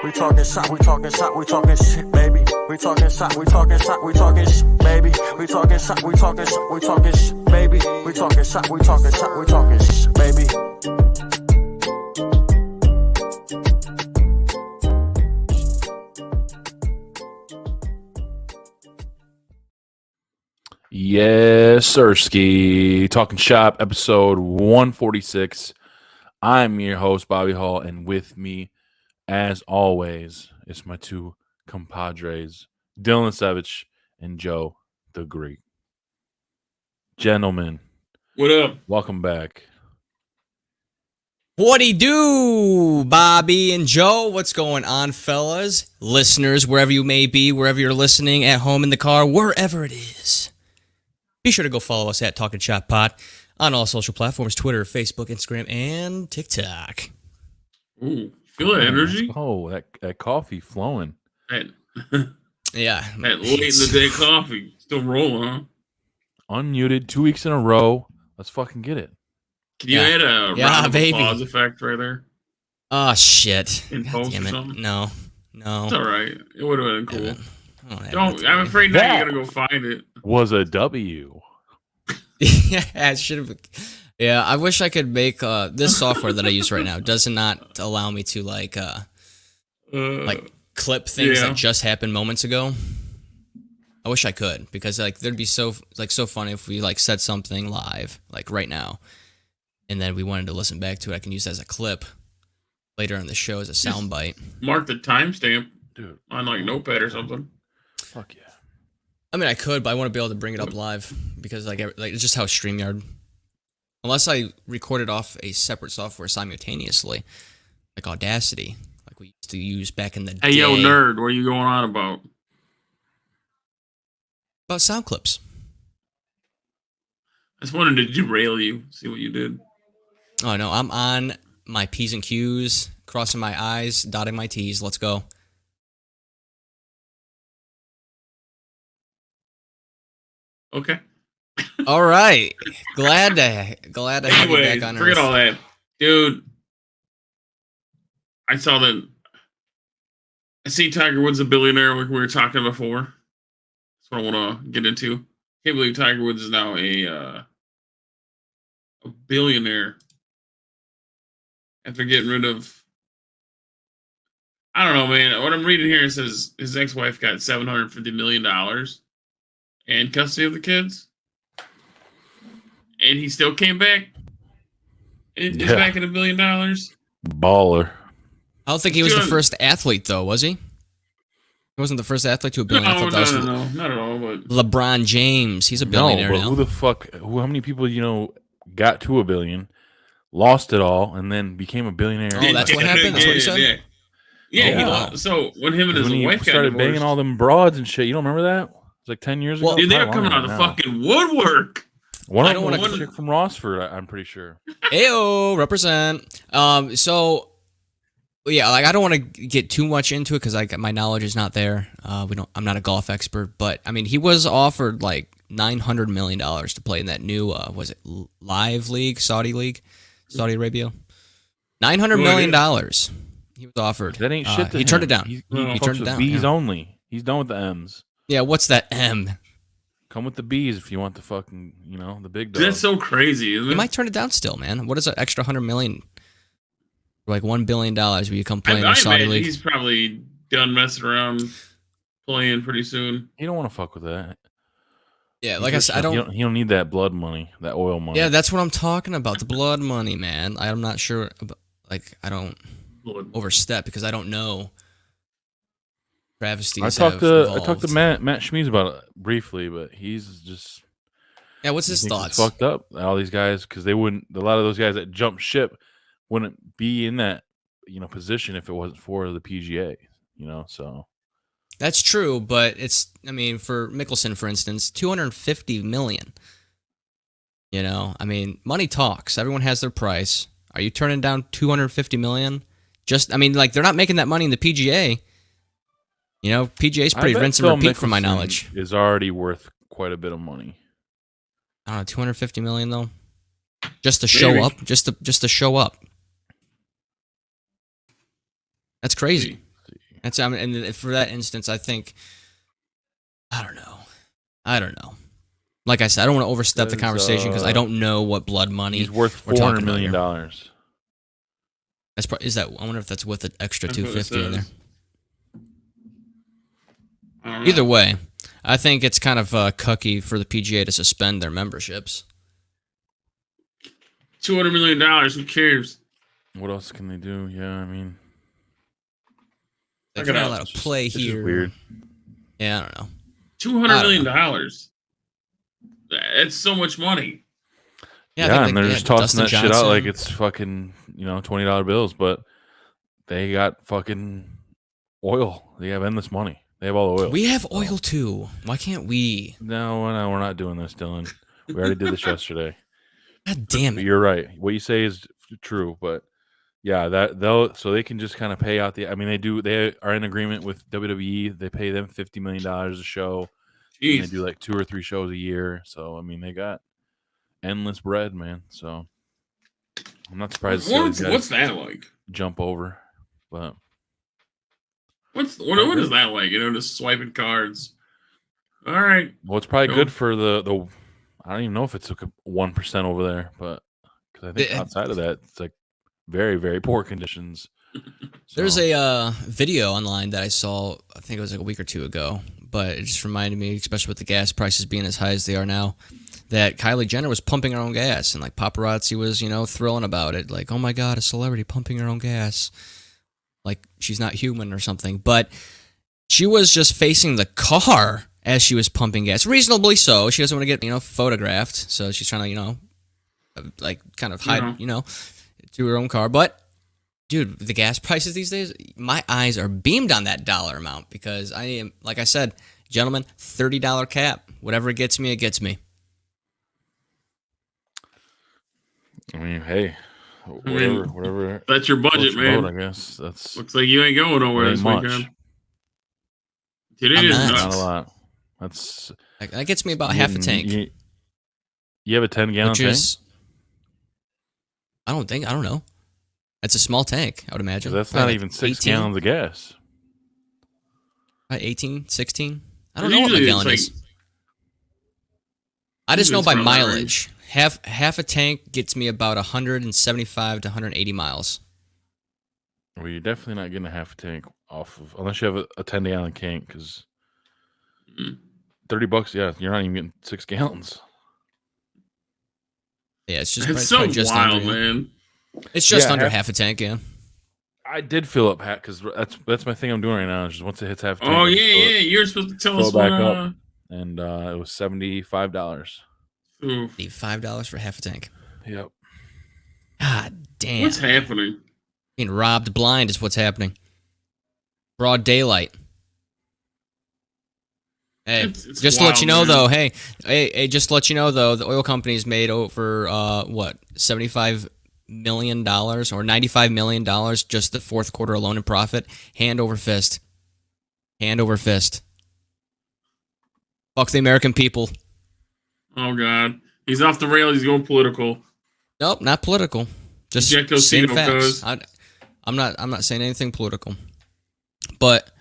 We talking shop, we talking shop, we talking shit, baby. We talking shop, we talking shop, we talking shit, baby. We talking shop, we talking shop, we talking shit, baby. We talking shop, we talking shop, we talking shit, baby. Yes, Sirski. Talking Shop, episode 146. I'm your host, Bobby Hall, and with me, as always, it's my two compadres, Dylan Savage and Joe the Greek. Gentlemen, what up? Welcome back. What'd he do, Bobby and Joe? What's going on, fellas? Listeners, wherever you may be, wherever you're listening, at home, in the car, wherever it is. Be sure to go follow us at Talking Shop Pod on all social platforms, Twitter, Facebook, Instagram, and TikTok. Ooh, feel that energy? Oh, that coffee flowing. Yeah. That late in the day coffee. Still rolling, huh? Unmuted, 2 weeks in a row. Let's fucking get it. Can you add a round of applause effect right there? Oh, shit. In post damn or it. something? No. It's all right. It would have been cool. I'm afraid afraid now you're going to go find it. Was a W. Yeah, it should have. Yeah, I wish I could make this software that I use right now does not allow me to like clip things that just happened moments ago. I wish I could, because like there'd be so funny if we like said something live like right now, and then we wanted to listen back to it. I can use it as a clip later in the show as a soundbite. Mark the timestamp, dude, on like Notepad or something. Fuck yeah. I mean, I could, but I want to be able to bring it up live, because like it's just how StreamYard. Unless I recorded off a separate software simultaneously, like Audacity, like we used to use back in the day. Hey, yo, nerd, what are you going on about? About sound clips. I just wanted to derail you, see what you did. Oh, no, I'm on my P's and Q's, crossing my I's, dotting my T's. Let's go. Okay. All right. Glad to have you back on forget Earth. all that. Dude, I see Tiger Woods a billionaire like we were talking before. That's what I want to get into. Can't believe Tiger Woods is now a billionaire after getting rid of, I don't know, man. What I'm reading here says his ex-wife got $750 million and custody of the kids. And he still came back. He's back at $1 billion. Baller. I don't think he was the first athlete, though, was he? He wasn't the first athlete to a billionaire. No, not at all. But LeBron James, he's a billionaire now. Who the fuck? How many people got to $1 billion, lost it all, and then became a billionaire? Oh, that's what happened. That's what he said. Yeah. He lost. So when him and his wife started banging all them broads and shit, you don't remember that? It's like 10 years ago. Dude, they were coming out of the fucking woodwork. One of them was a chick from Rossford, I'm pretty sure. Ayo, represent. So yeah, like I don't want to get too much into it because like my knowledge is not there. I'm not a golf expert, but I mean he was offered like $900 million to play in that new was it Live League, Saudi Arabia. $900 million he was offered. That ain't shit. He turned it down. He turned it down. B's only. He's done with the M's. Yeah, what's that M? Come with the B's if you want the fucking, the big dog. That's so crazy, isn't it? You might turn it down still, man. What is an extra $100 million? Like $1 billion will you come play in the Saudi League? He's probably done messing around playing pretty soon. You don't want to fuck with that. Yeah, like I said, He don't need that blood money, that oil money. Yeah, that's what I'm talking about. The blood money, man. I'm not sure. I don't overstep because I don't know. Travesties. I talked to Matt Schmees about it briefly, but he's just. Yeah, what's his thoughts? It's fucked up. All these guys, because they wouldn't. A lot of those guys that jumped ship wouldn't be in that position if it wasn't for the PGA. So. That's true, but it's. I mean, for Mickelson, for instance, $250 million. I mean, money talks. Everyone has their price. Are you turning down $250 million? Like they're not making that money in the PGA. PGA's pretty rinse and repeat from my knowledge. Is already worth quite a bit of money. I don't know, $250 million though, just to show up, just to show up. That's crazy. That's and for that instance, I think I don't know. Like I said, I don't want to overstep the conversation because I don't know what blood money He's worth we're talking $400 million. That's is that? I wonder if that's with an extra That's what it 250 in there. says. I don't know. Either way, I think it's kind of cucky for the PGA to suspend their memberships. $200 million. Who cares? What else can they do? Yeah, I mean, They're Check it not out. allowed to play it's just here. weird. Yeah, I don't know. $200 million. That's so much money. Yeah, I think and they're like, just tossing Dustin that shit out Johnson. like it's fucking, $20 bills, but they got fucking oil. They have endless money. They have all the oil. We have oil too. Why can't we? No, we're not doing this, Dylan. We already did this yesterday. God damn But it. you're right. What you say is true, but yeah, so they can just kind of pay out they are in agreement with WWE. They pay them $50 million a show. And they Jeez. do like 2 or 3 shows a year. So I mean, they got endless bread, man. So I'm not surprised to see all these guys What's that like? jump over. But What is that like? Just swiping cards. All right. well, it's probably Go. good for the I don't even know if it's like 1% over there, but because I think outside of that, it's like very, very poor conditions. There's So, a video online that I saw, I think it was like a week or two ago, but it just reminded me, especially with the gas prices being as high as they are now, that Kylie Jenner was pumping her own gas, and like paparazzi was, thrilling about it. Like, oh my God, a celebrity pumping her own gas. Like she's not human or something. But she was just facing the car as she was pumping gas. Reasonably so. She doesn't want to get, photographed. So she's trying to, like kind of hide, to her own car. But dude, the gas prices these days, my eyes are beamed on that dollar amount because I am, like I said, gentlemen, $30 cap. Whatever it gets me, it gets me. I mean, hey, whatever. That's your budget, floats your man. boat, I guess that's Looks like you ain't going nowhere ain't this much. weekend. It I'm is not. Not nuts. a lot. That's That gets me about half a tank. You have a 10-gallon Which tank? is, I don't know. It's a small tank, I would imagine. 'Cause that's Probably not like even 6 18, gallons of gas. probably 18, 16. I don't know what my Usually it's gallon like- is. I just know it's by around that mileage. Half a tank gets me about 175 to 180 miles. Well, you're definitely not getting a half a tank off of unless you have a 10-gallon tank because Mm. $30, yeah, you're not even getting 6 gallons. Yeah, it's just It's probably so just wild, under, man. It's just Yeah, under half- half a tank, yeah. I did fill up because that's my thing I'm doing right now. Is just once it hits half a tank, Oh I just yeah, fill it, yeah. You're supposed to tell fill us it when. back up. And it was $75. Oof. Need $5 for half a tank. Yep. God damn. What's happening? Being robbed blind is what's happening. Broad daylight. Hey, It's just to let wild, you know, man. though, hey, just to let you know, though, the oil companies made over, $75 million or $95 million just the fourth quarter alone in profit. Hand over fist. Hand over fist. Fuck the American people. Oh God, he's off the rail. He's going political. Nope, not political. Just Ejecto saying Cito facts. goes. I'm not saying anything political, but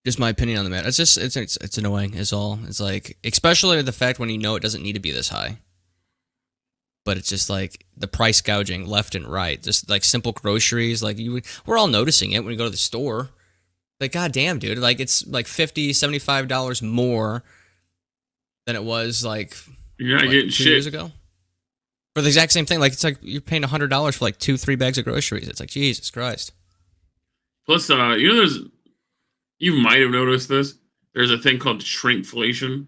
just my opinion on the matter. It's annoying. Is all. It's like, especially the fact when it doesn't need to be this high, but it's just like the price gouging left and right. Just like simple groceries. Like we're all noticing it when we go to the store. Like, goddamn, dude. Like it's like $50, $75 more than it was like You're not getting 2 years shit. ago. For the exact same thing, like it's like you're paying $100 for like 2-3 bags of groceries. It's like, Jesus Christ. Plus, you might have noticed this. There's a thing called shrinkflation.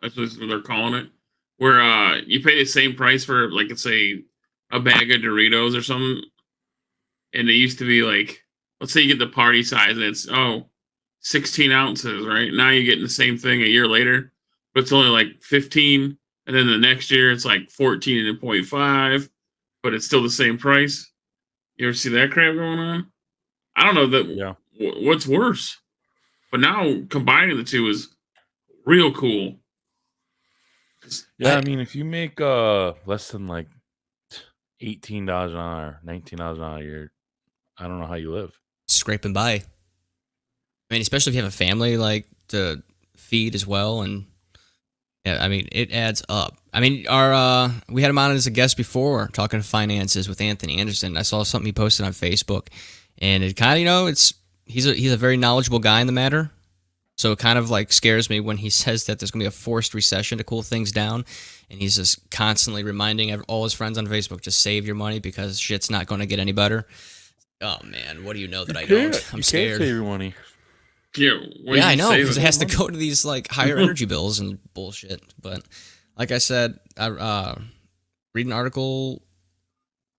That's what they're calling it. Where you pay the same price for, like, let's say, a bag of Doritos or something. And it used to be like, let's say you get the party size and it's, 16 ounces, right? Now you're getting the same thing a year later, but it's only like 15. And then the next year it's like 14.5, but it's still the same price. You ever see that crap going on? I don't know that. Yeah. What's worse? But now combining the two is real cool. Yeah, I mean, if you make less than like $18 an hour, $19 an hour a year, I don't know how you live. Scraping by. I mean, especially if you have a family like to feed as well, and yeah, I mean, it adds up. I mean, our we had him on as a guest before talking finances with Anthony Anderson. I saw something he posted on Facebook, and it kind of, it's he's a very knowledgeable guy in the matter. So it kind of like scares me when he says that there's gonna be a forced recession to cool things down, and he's just constantly reminding all his friends on Facebook to save your money because shit's not going to get any better. Oh man, what do you know that I don't? I'm scared. Can't save your money. Yeah, I know, because it has to go to these like higher energy bills and bullshit. But like I said, I read an article.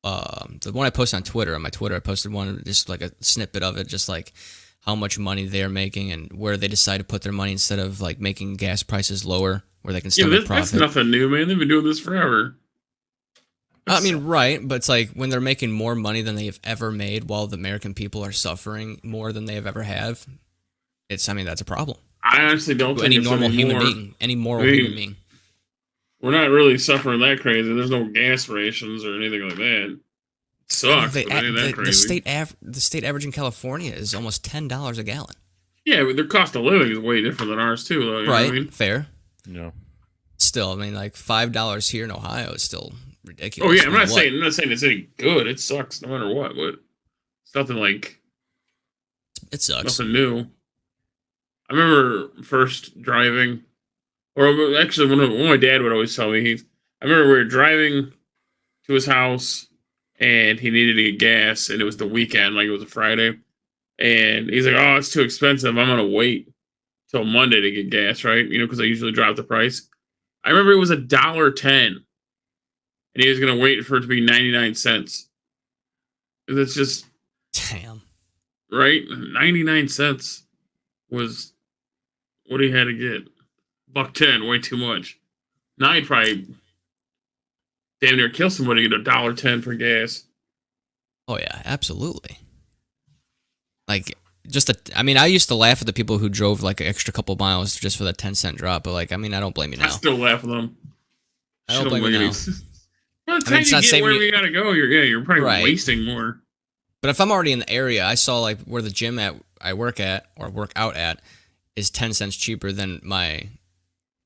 The one I posted on Twitter. On my Twitter, I posted one just like a snippet of it, just like how much money they're making and where they decide to put their money instead of like making gas prices lower, where they can still make profit. That's nothing new, man. They've been doing this forever. I mean, right, but it's like when they're making more money than they have ever made, while the American people are suffering more than they have ever have. That's a problem. I honestly don't think any it's normal human anymore. being, any moral human being. We're not really suffering that crazy. There's no gas rations or anything like that. It sucks, but it ain't that crazy. The state average in California is almost $10 a gallon. Yeah, but their cost of living is way different than ours too, though. You know right? what I mean? Fair. Yeah. Still, I mean, like $5 here in Ohio is still ridiculous. Oh yeah, I'm not saying it's any good. It sucks no matter what, but it's nothing like. It sucks. Nothing new. I remember first driving, or actually, when my dad would always tell me, I remember we were driving to his house, and he needed to get gas, and it was the weekend, like it was a Friday, and he's like, "Oh, it's too expensive. I'm gonna wait till Monday to get gas, right? You know, because I usually drop the price." I remember it was $1.10, and he was gonna wait for it to be 99 cents. That's just damn, right. 99 cents was what he had to get. $1.10, way too much. Now he'd probably damn near kill somebody to get $1.10 for gas. Oh yeah, absolutely. Like I used to laugh at the people who drove like an extra couple miles just for that 10-cent drop, but like, I mean, I don't blame you now. I still laugh at them. I don't blame you now. By the time you get wherever you gotta go, you're probably wasting more. But if I'm already in the area, I saw like where the gym I work at or work out at is 10 cents cheaper than my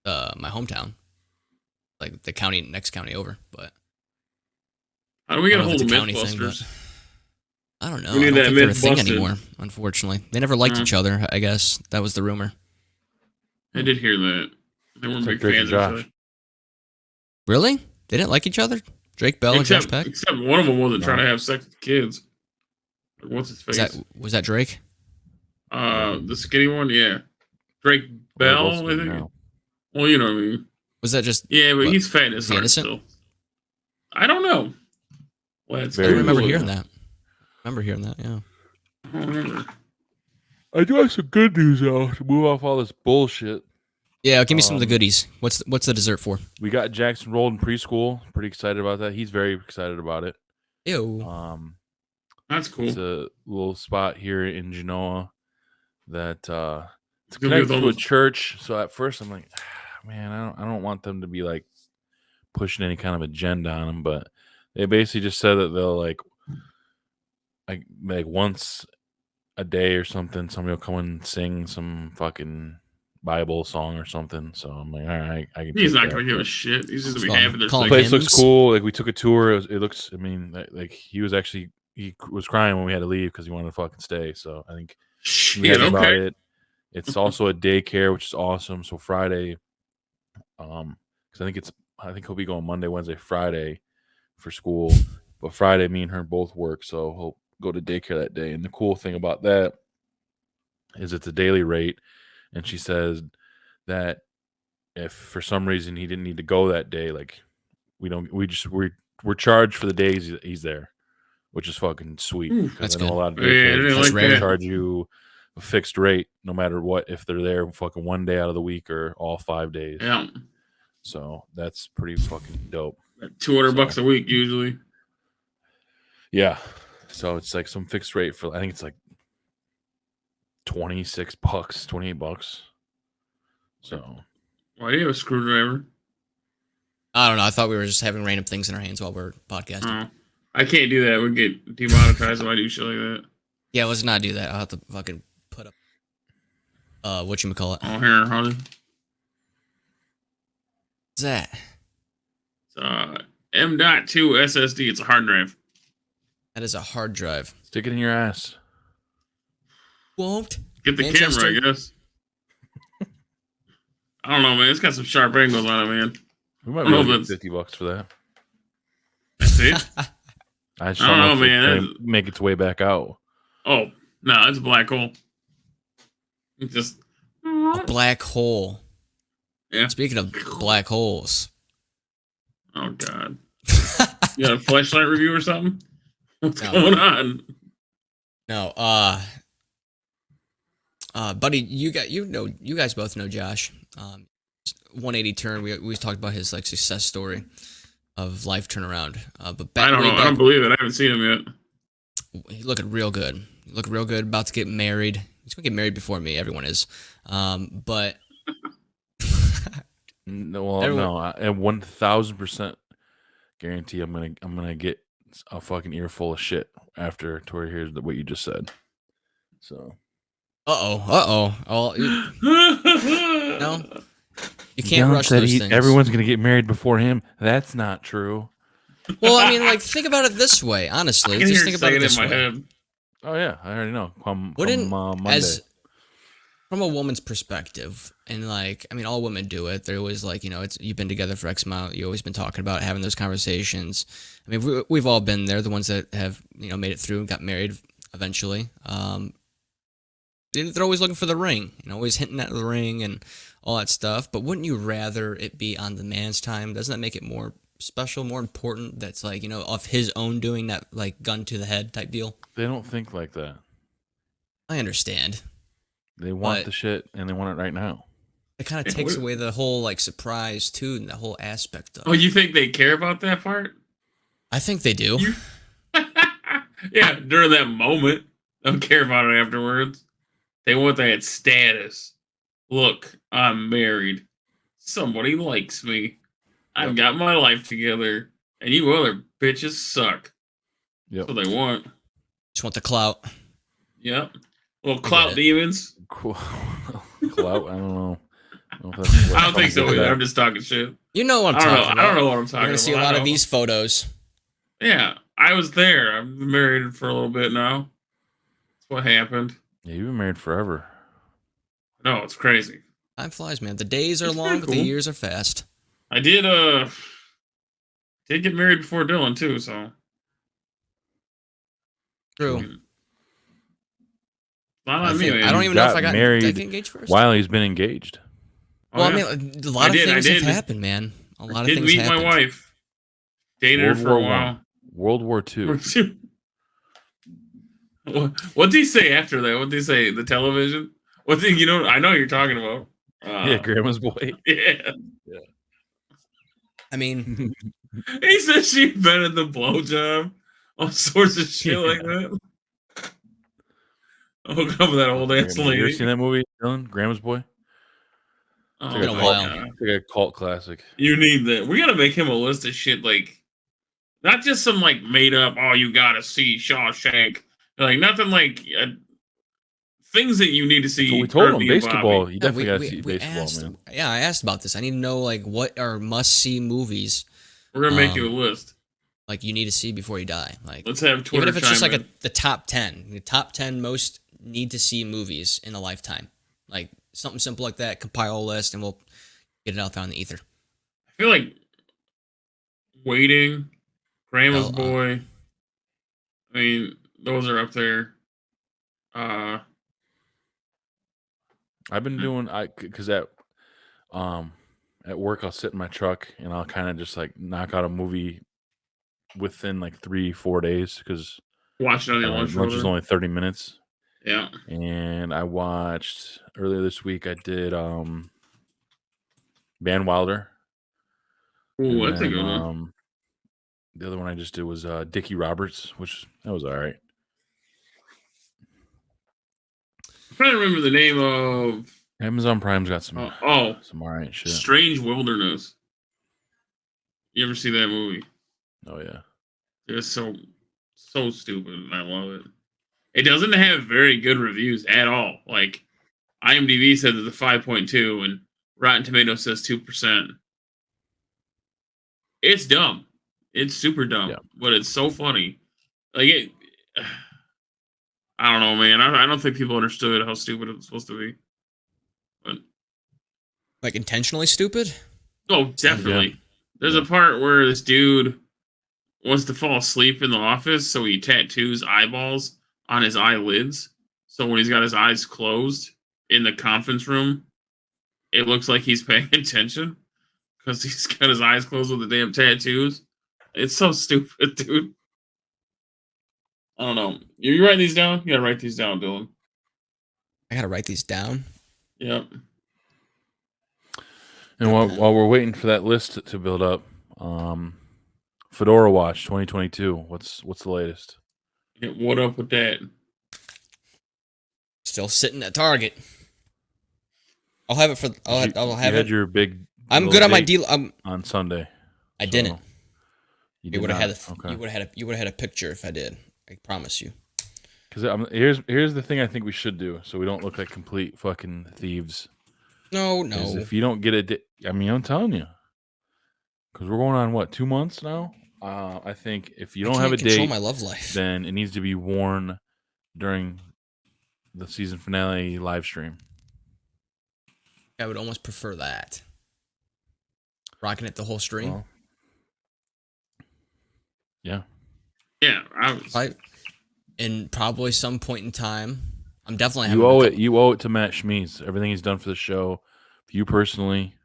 hometown, like the next county over. But how do we get a hold of Mythbusters? I don't know. I don't think they're a thing anymore. Unfortunately, they never liked each other. I guess that was the rumor. I did hear that. They weren't big fans of each other. Really? They didn't like each other? Drake Bell and Josh Peck? Except one of them wasn't trying to have sex with kids. What's his face? Was that Drake? The skinny one, yeah. Drake Bell, I think. Now. Well, you know what I mean. Was that just? Yeah, but he's fat as heart still. I don't know. I remember hearing that. Yeah. I don't remember. I do have some good news though to move off all this bullshit. Yeah, give me some of the goodies. What's the dessert for? We got Jackson rolled in preschool. Pretty excited about that. He's very excited about it. Ew. That's cool. It's a little spot here in Genoa that it's connected to a church. So at first I'm like, man, I don't want them to be like pushing any kind of agenda on them, but they basically just said that they'll like once a day or something, somebody will come and sing some fucking Bible song or something. So I'm like, all right, I can. He's not gonna give a shit. He's just gonna be having their The place looks cool. Like we took a tour. It looks. I mean, like he was crying when we had to leave because he wanted to fucking stay. So I think we had about it. It's also a daycare, which is awesome. So Friday, because I think he'll be going Monday, Wednesday, Friday for school. But Friday, me and her both work, so he'll go to daycare that day. And the cool thing about that is it's a daily rate. And she says that if for some reason he didn't need to go that day, like we're charged for the days he's there, which is fucking sweet. That's I know good. a lot of daycares rare. charge you a fixed rate no matter what, if they're there fucking one day out of the week or all 5 days. Yeah. So that's pretty fucking dope. $200 a week usually. Yeah. So it's like some fixed rate for, I think it's like $26, $28. So why do you have a screwdriver? I don't know. I thought we were just having random things in our hands while we're podcasting. I can't do that. We get demonetized if I do shit like that. Yeah, let's not do that. I'll have to fucking put up. Whatchamacallit? Oh, here, honey. What's that? It's M.2 SSD. It's a hard drive. That is a hard drive. Stick it in your ass. Won't. Get the Manchester? camera, I guess. I don't know, man. It's got some sharp angles on it, man. We might I be don't able know to if get it's- $50 for that. That's it. I just I don't know don't if know, it's man. gonna make its way back out. Oh, no, it's a black hole. It's just. A black hole. Yeah. Speaking of black holes. Oh, God. You got a flashlight review or something? What's No. going on? No, buddy, you guys both know Josh. 180 turn. We always talked about his like success story of life turnaround. But back, I don't know. I don't believe it. I haven't seen him yet. He's looking real good. Real good. About to get married. He's gonna get married before me. Everyone is. But No, well, no, I 1000% guarantee I'm gonna get a fucking earful of shit after Tori hears what you just said. So. Oh, no. You can't rush those things. Everyone's gonna get married before him. That's not true. Well, I mean, like, think about it this way. Honestly, I can just hear think it about it saying this in my way. head. Oh yeah, I already know. Come Wouldn't Monday. as from a woman's perspective, and like, I mean, all women do it. They're always like, it's you've been together for X amount. You've always been talking about having those conversations. I mean, we've all been there. The ones that have made it through and got married eventually. They're always looking for the ring, always hinting at the ring and all that stuff. But wouldn't you rather it be on the man's time? Doesn't that make it more special, more important? That's like, of his own doing, that like gun to the head type deal. They don't think like that. I understand. They want But the shit and they want it right now. it kind of takes away the whole like surprise too, and the whole aspect of it. Oh, you think they care about that part? I think they do. Yeah, during that moment. Don't care about it afterwards. They want that status. Look, I'm married. Somebody likes me. I've got my life together. And you other bitches suck. Yep. That's what they want. Just want the clout. Yep. Little clout demons. Cool. Clout. I don't know. I don't think so either. I'm just talking shit. You know what I'm I don't know. talking I about. don't know what I'm talking You're gonna about. see a lot of these photos. Yeah, I was there. I've been married for a little bit now. That's what happened. Yeah, you've been married forever. No, it's crazy. Time flies, man. The days are It's long, pretty but the cool. years are fast. I did get married before Dylan too, so True. not I on me, man. don't even know if I got married did I get engaged first. while he's been engaged. Oh, Well, yeah. I mean, a lot of things have happened, man. A lot of Did things meet happened. my wife. Dated her World for a War while. One. World War II. What'd he say after that? What'd he say? The television? What's he? I know what you're talking about. Yeah, Grandma's boy. Yeah. I mean, He said she invented the blowjob. All sorts of shit like that. Hook up with that old ass You ever lady. seen that movie, Dylan? Grandma's boy? Oh, been a my while. God. It's like a cult classic. You need that. We gotta make him a list of shit like, not just some like made up. Oh, you gotta see Shawshank. Like nothing like things that you need to see. So we told him Herbie and basketball. Bobby. You definitely got to see we baseball, asked, man. Yeah, I asked about this. I need to know like what are must-see movies We're gonna make you a list. like you need to see before you die. Like Let's have Twitter. even if it's just chime like in. the top 10, the top 10 most need to see movies in a lifetime. Like something simple like that. Compile a list and we'll get it out there on the ether. I feel like Waiting, Grandma's L.O. Boy. I mean, those are up there. I've been doing because at work I'll sit in my truck and I'll kind of just like knock out a movie within like 3-4 days because Watch it on your lunch lunch is order. only 30 minutes. Yeah. And I watched earlier this week. I did Van Wilder. Ooh, And that's a then, good one. The other one I just did was Dickie Roberts, which that was all right. I'm trying to remember the name of Amazon Prime's got some some all right shit. Strange Wilderness. You ever see that movie? Oh yeah. It's so stupid, and I love it. It doesn't have very good reviews at all. Like, IMDb said it's a 5.2, and Rotten Tomatoes says 2%. It's dumb. It's super dumb, Yeah. but it's so funny. Like it. I don't know, man. I don't think people understood how stupid it was supposed to be. But Like intentionally stupid? oh, definitely. There's a part where this dude wants to fall asleep in the office, so he tattoos eyeballs on his eyelids. So when he's got his eyes closed in the conference room, it looks like he's paying attention because he's got his eyes closed with the damn tattoos. It's so stupid, dude. I don't know. You writing these down? You gotta write these down, Dylan. I gotta write these down. Yep. And while we're waiting for that list to build up, Fedora Watch 2022. What's the latest? Yeah, what up with that? Still sitting at Target. I'll have it for. I'll have you had it. your big. I'm good on my deal. On Sunday. I didn't. You would have had. Okay. You would have had a picture if I did. I promise you. Because here's the thing I think we should do, so we don't look like complete fucking thieves. No. Is if you don't get it, I'm telling you. Because we're going on what 2 months now. I think if you don't have a date, my love life, then it needs to be worn during the season finale live stream. I would almost prefer that. Rocking it the whole stream. Well, yeah. Yeah, and probably some point in time, I'm definitely You owe it. You owe it to Matt Schmeez. Everything he's done for the show, for you personally.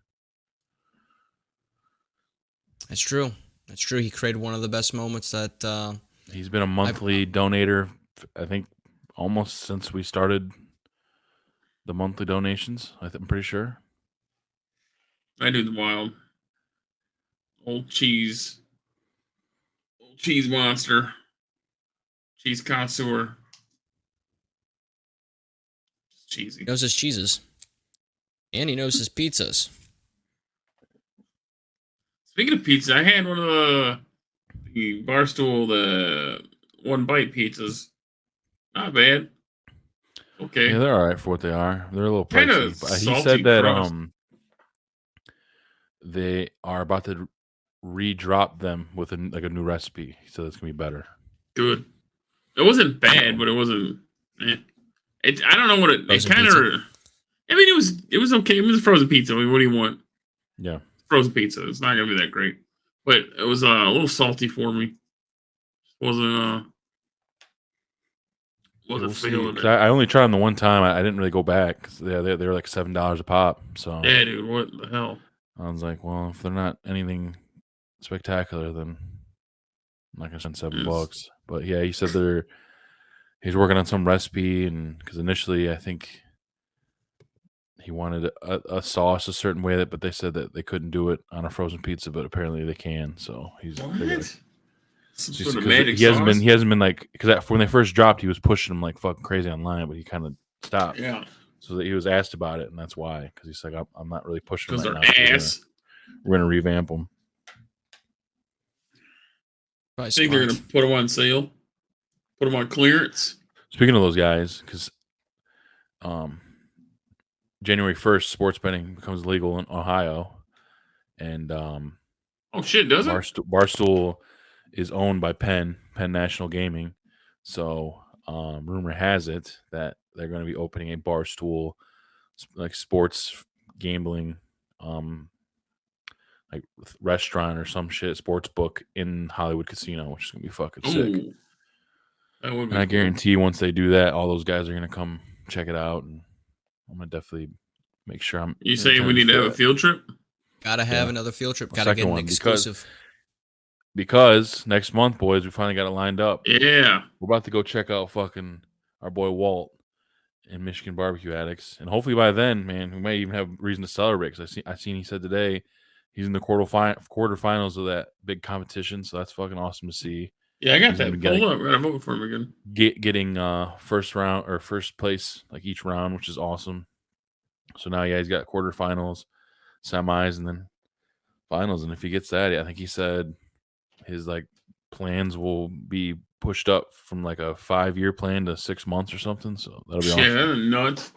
That's true. That's true. He created one of the best moments that. He's been a monthly donator, I think, almost since we started the monthly donations. I'm pretty sure. I do the wild. Old cheese monster. Cheese connoisseur. Cheesy. He knows his cheeses. And he knows his pizzas. Speaking of pizza, I had one of the Barstool, the one bite pizzas. Not bad. Okay. Yeah, they're all right for what they are. They're a little Kinda pricey. But he salty said that crust. they are about to re-drop them with a new recipe. He said it's gonna be better. Good. It wasn't bad, but it wasn't. I don't know what it kind of. I mean, it was okay. It was frozen pizza. I mean, what do you want? Yeah, frozen pizza. It's not gonna be that great, but it was a little salty for me. Wasn't feeling it. I only tried them the one time. I didn't really go back because they were like $7 a pop. So yeah, dude, what the hell? I was like, well, if they're not anything spectacular, then I'm not gonna spend $7. But yeah, he said he's working on some recipe, and because initially I think he wanted a sauce a certain way, but they said that they couldn't do it on a frozen pizza, but apparently they can. So he's Sort of magic he hasn't sauce? been like, because when they first dropped, he was pushing them like fucking crazy online, but he kind of stopped. Yeah, so that he was asked about it, and that's why, because he's like, I'm not really pushing them because right they're now. ass. We're gonna revamp them. I think they're gonna put them on sale, put them on clearance. Speaking of those guys, because January 1st, sports betting becomes legal in Ohio, and oh shit, does it? Barstool is owned by Penn National Gaming, so rumor has it that they're going to be opening a Barstool like sports gambling like restaurant or some shit, sports book in Hollywood Casino, which is going to be fucking sick. That would be and I guarantee once they do that, all those guys are going to come check it out, and I'm going to definitely make sure I'm. You saying we need to have a field trip? Gotta have another field trip. Gotta get an exclusive. Because next month, boys, we finally got it lined up. Yeah. We're about to go check out fucking our boy Walt in Michigan Barbecue Addicts. And hopefully by then, man, we may even have reason to celebrate. Because I seen he said today he's in the quarterfinals of that big competition. So that's fucking awesome to see. Yeah, I got that pulled up. I gotta vote for him again. Getting first round or first place like each round, which is awesome. So now, yeah, he's got quarterfinals, semis, and then finals. And if he gets that, I think he said his like plans will be pushed up from like a 5-year plan to 6 months or something. So that'll be awesome. Yeah, nuts.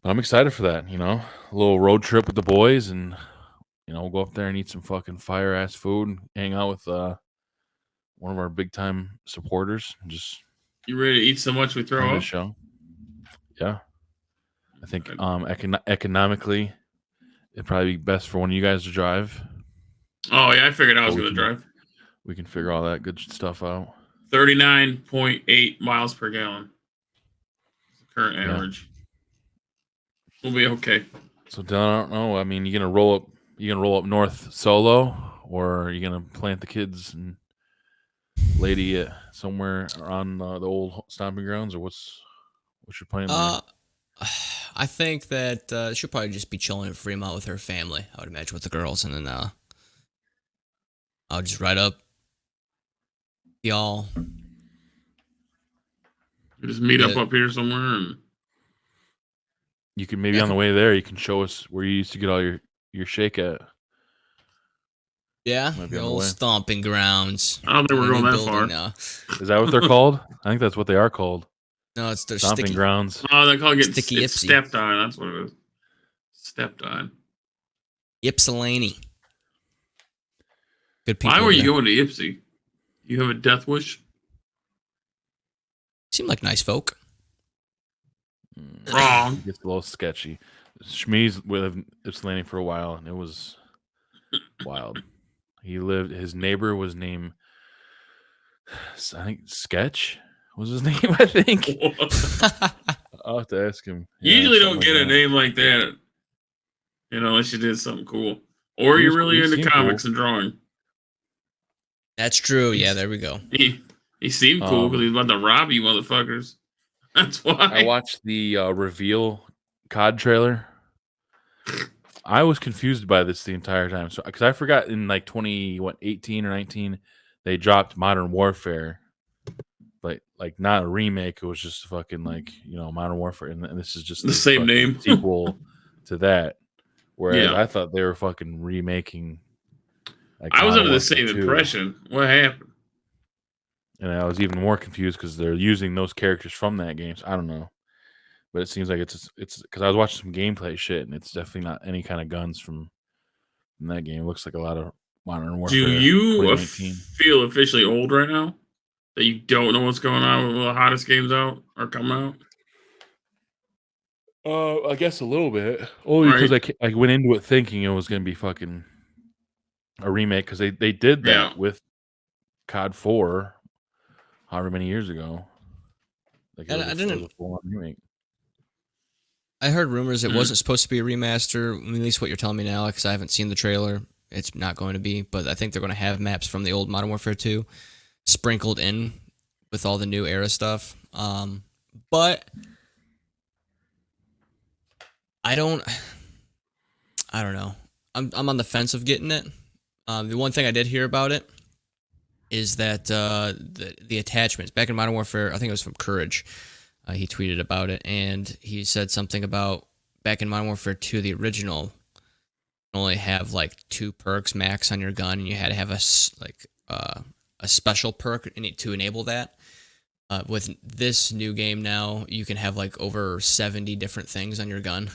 I'm excited for that. A little road trip with the boys, and we'll go up there and eat some fucking fire ass food, and hang out with one of our big time supporters. And just You ready to eat so much we turn throw the up? show. Yeah, I think Right. economically, it'd probably be best for one of you guys to drive. Oh yeah, I figured I was But gonna drive. we can figure all that good stuff out. 39.8 miles per gallon. Current Yeah. average. We'll be okay. So Dylan, I don't know. I mean, you gonna roll up? You gonna roll up north solo, or are you gonna plant the kids and lady somewhere on the old stomping grounds, or what's your plan there? Uh, I think that she'll probably just be chilling in Fremont with her family. I would imagine with the girls, and then I'll just ride up. Y'all, We just meet yeah, up here somewhere and You can maybe yeah, on the way there, you can show us where you used to get all your shake at. yeah, Might be the on the old way. stomping grounds. I don't think we're The going new that building far. now. Is that what they're called? I think that's what they are called. No, it's their Stomping sticky. grounds. Oh, they call it getting Sticky it's Ipsy. stepped on. That's what it is. Stepped on. Ypsilanti. Good people. Why were you there. going to Ipsy? You have a death wish? Seem like nice folk. Wrong. It gets a little sketchy. Shmee's lived Ypsilanti for a while, and it was wild. His neighbor was named, I think, Sketch was his name, I think. I'll have to ask him. You Yeah, usually something don't get like a that. name like that, unless you did something cool. Or He you're was cool. really He into seemed comics cool. and drawing. That's true. Yeah, there we go. He seemed cool because he's about to rob you motherfuckers. That's why. I watched the reveal COD trailer. I was confused by this the entire time. So, because I forgot in like 18 or 19, they dropped Modern Warfare, like not a remake. It was just fucking Modern Warfare, and this is just The same fucking name. sequel to that. Whereas Yeah. I thought they were fucking remaking. Like I was Modern under the Warfare same 2. impression. What happened? And I was even more confused because they're using those characters from that game. So I don't know, but it seems like it's because I was watching some gameplay shit, and it's definitely not any kind of guns from that game. It looks like a lot of Modern Warfare Do you 2019. feel officially old right now? That you don't know what's going on with the hottest games out or coming out? I guess a little bit. Only because I went into it thinking it was going to be fucking a remake because they did that Yeah. with COD 4 however many years ago. Like it And was a full-on remake. I heard rumors it wasn't supposed to be a remaster. At least what you're telling me now, because I haven't seen the trailer. It's not going to be, but I think they're going to have maps from the old Modern Warfare 2 sprinkled in with all the new era stuff. But I don't know. I'm on the fence of getting it. The one thing I did hear about it is that the attachments back in Modern Warfare, I think it was from Courage. He tweeted about it, and he said something about back in Modern Warfare 2, the original, you only have like 2 perks max on your gun, and you had to have a special perk to enable that. With this new game now, you can have like over 70 different things on your gun,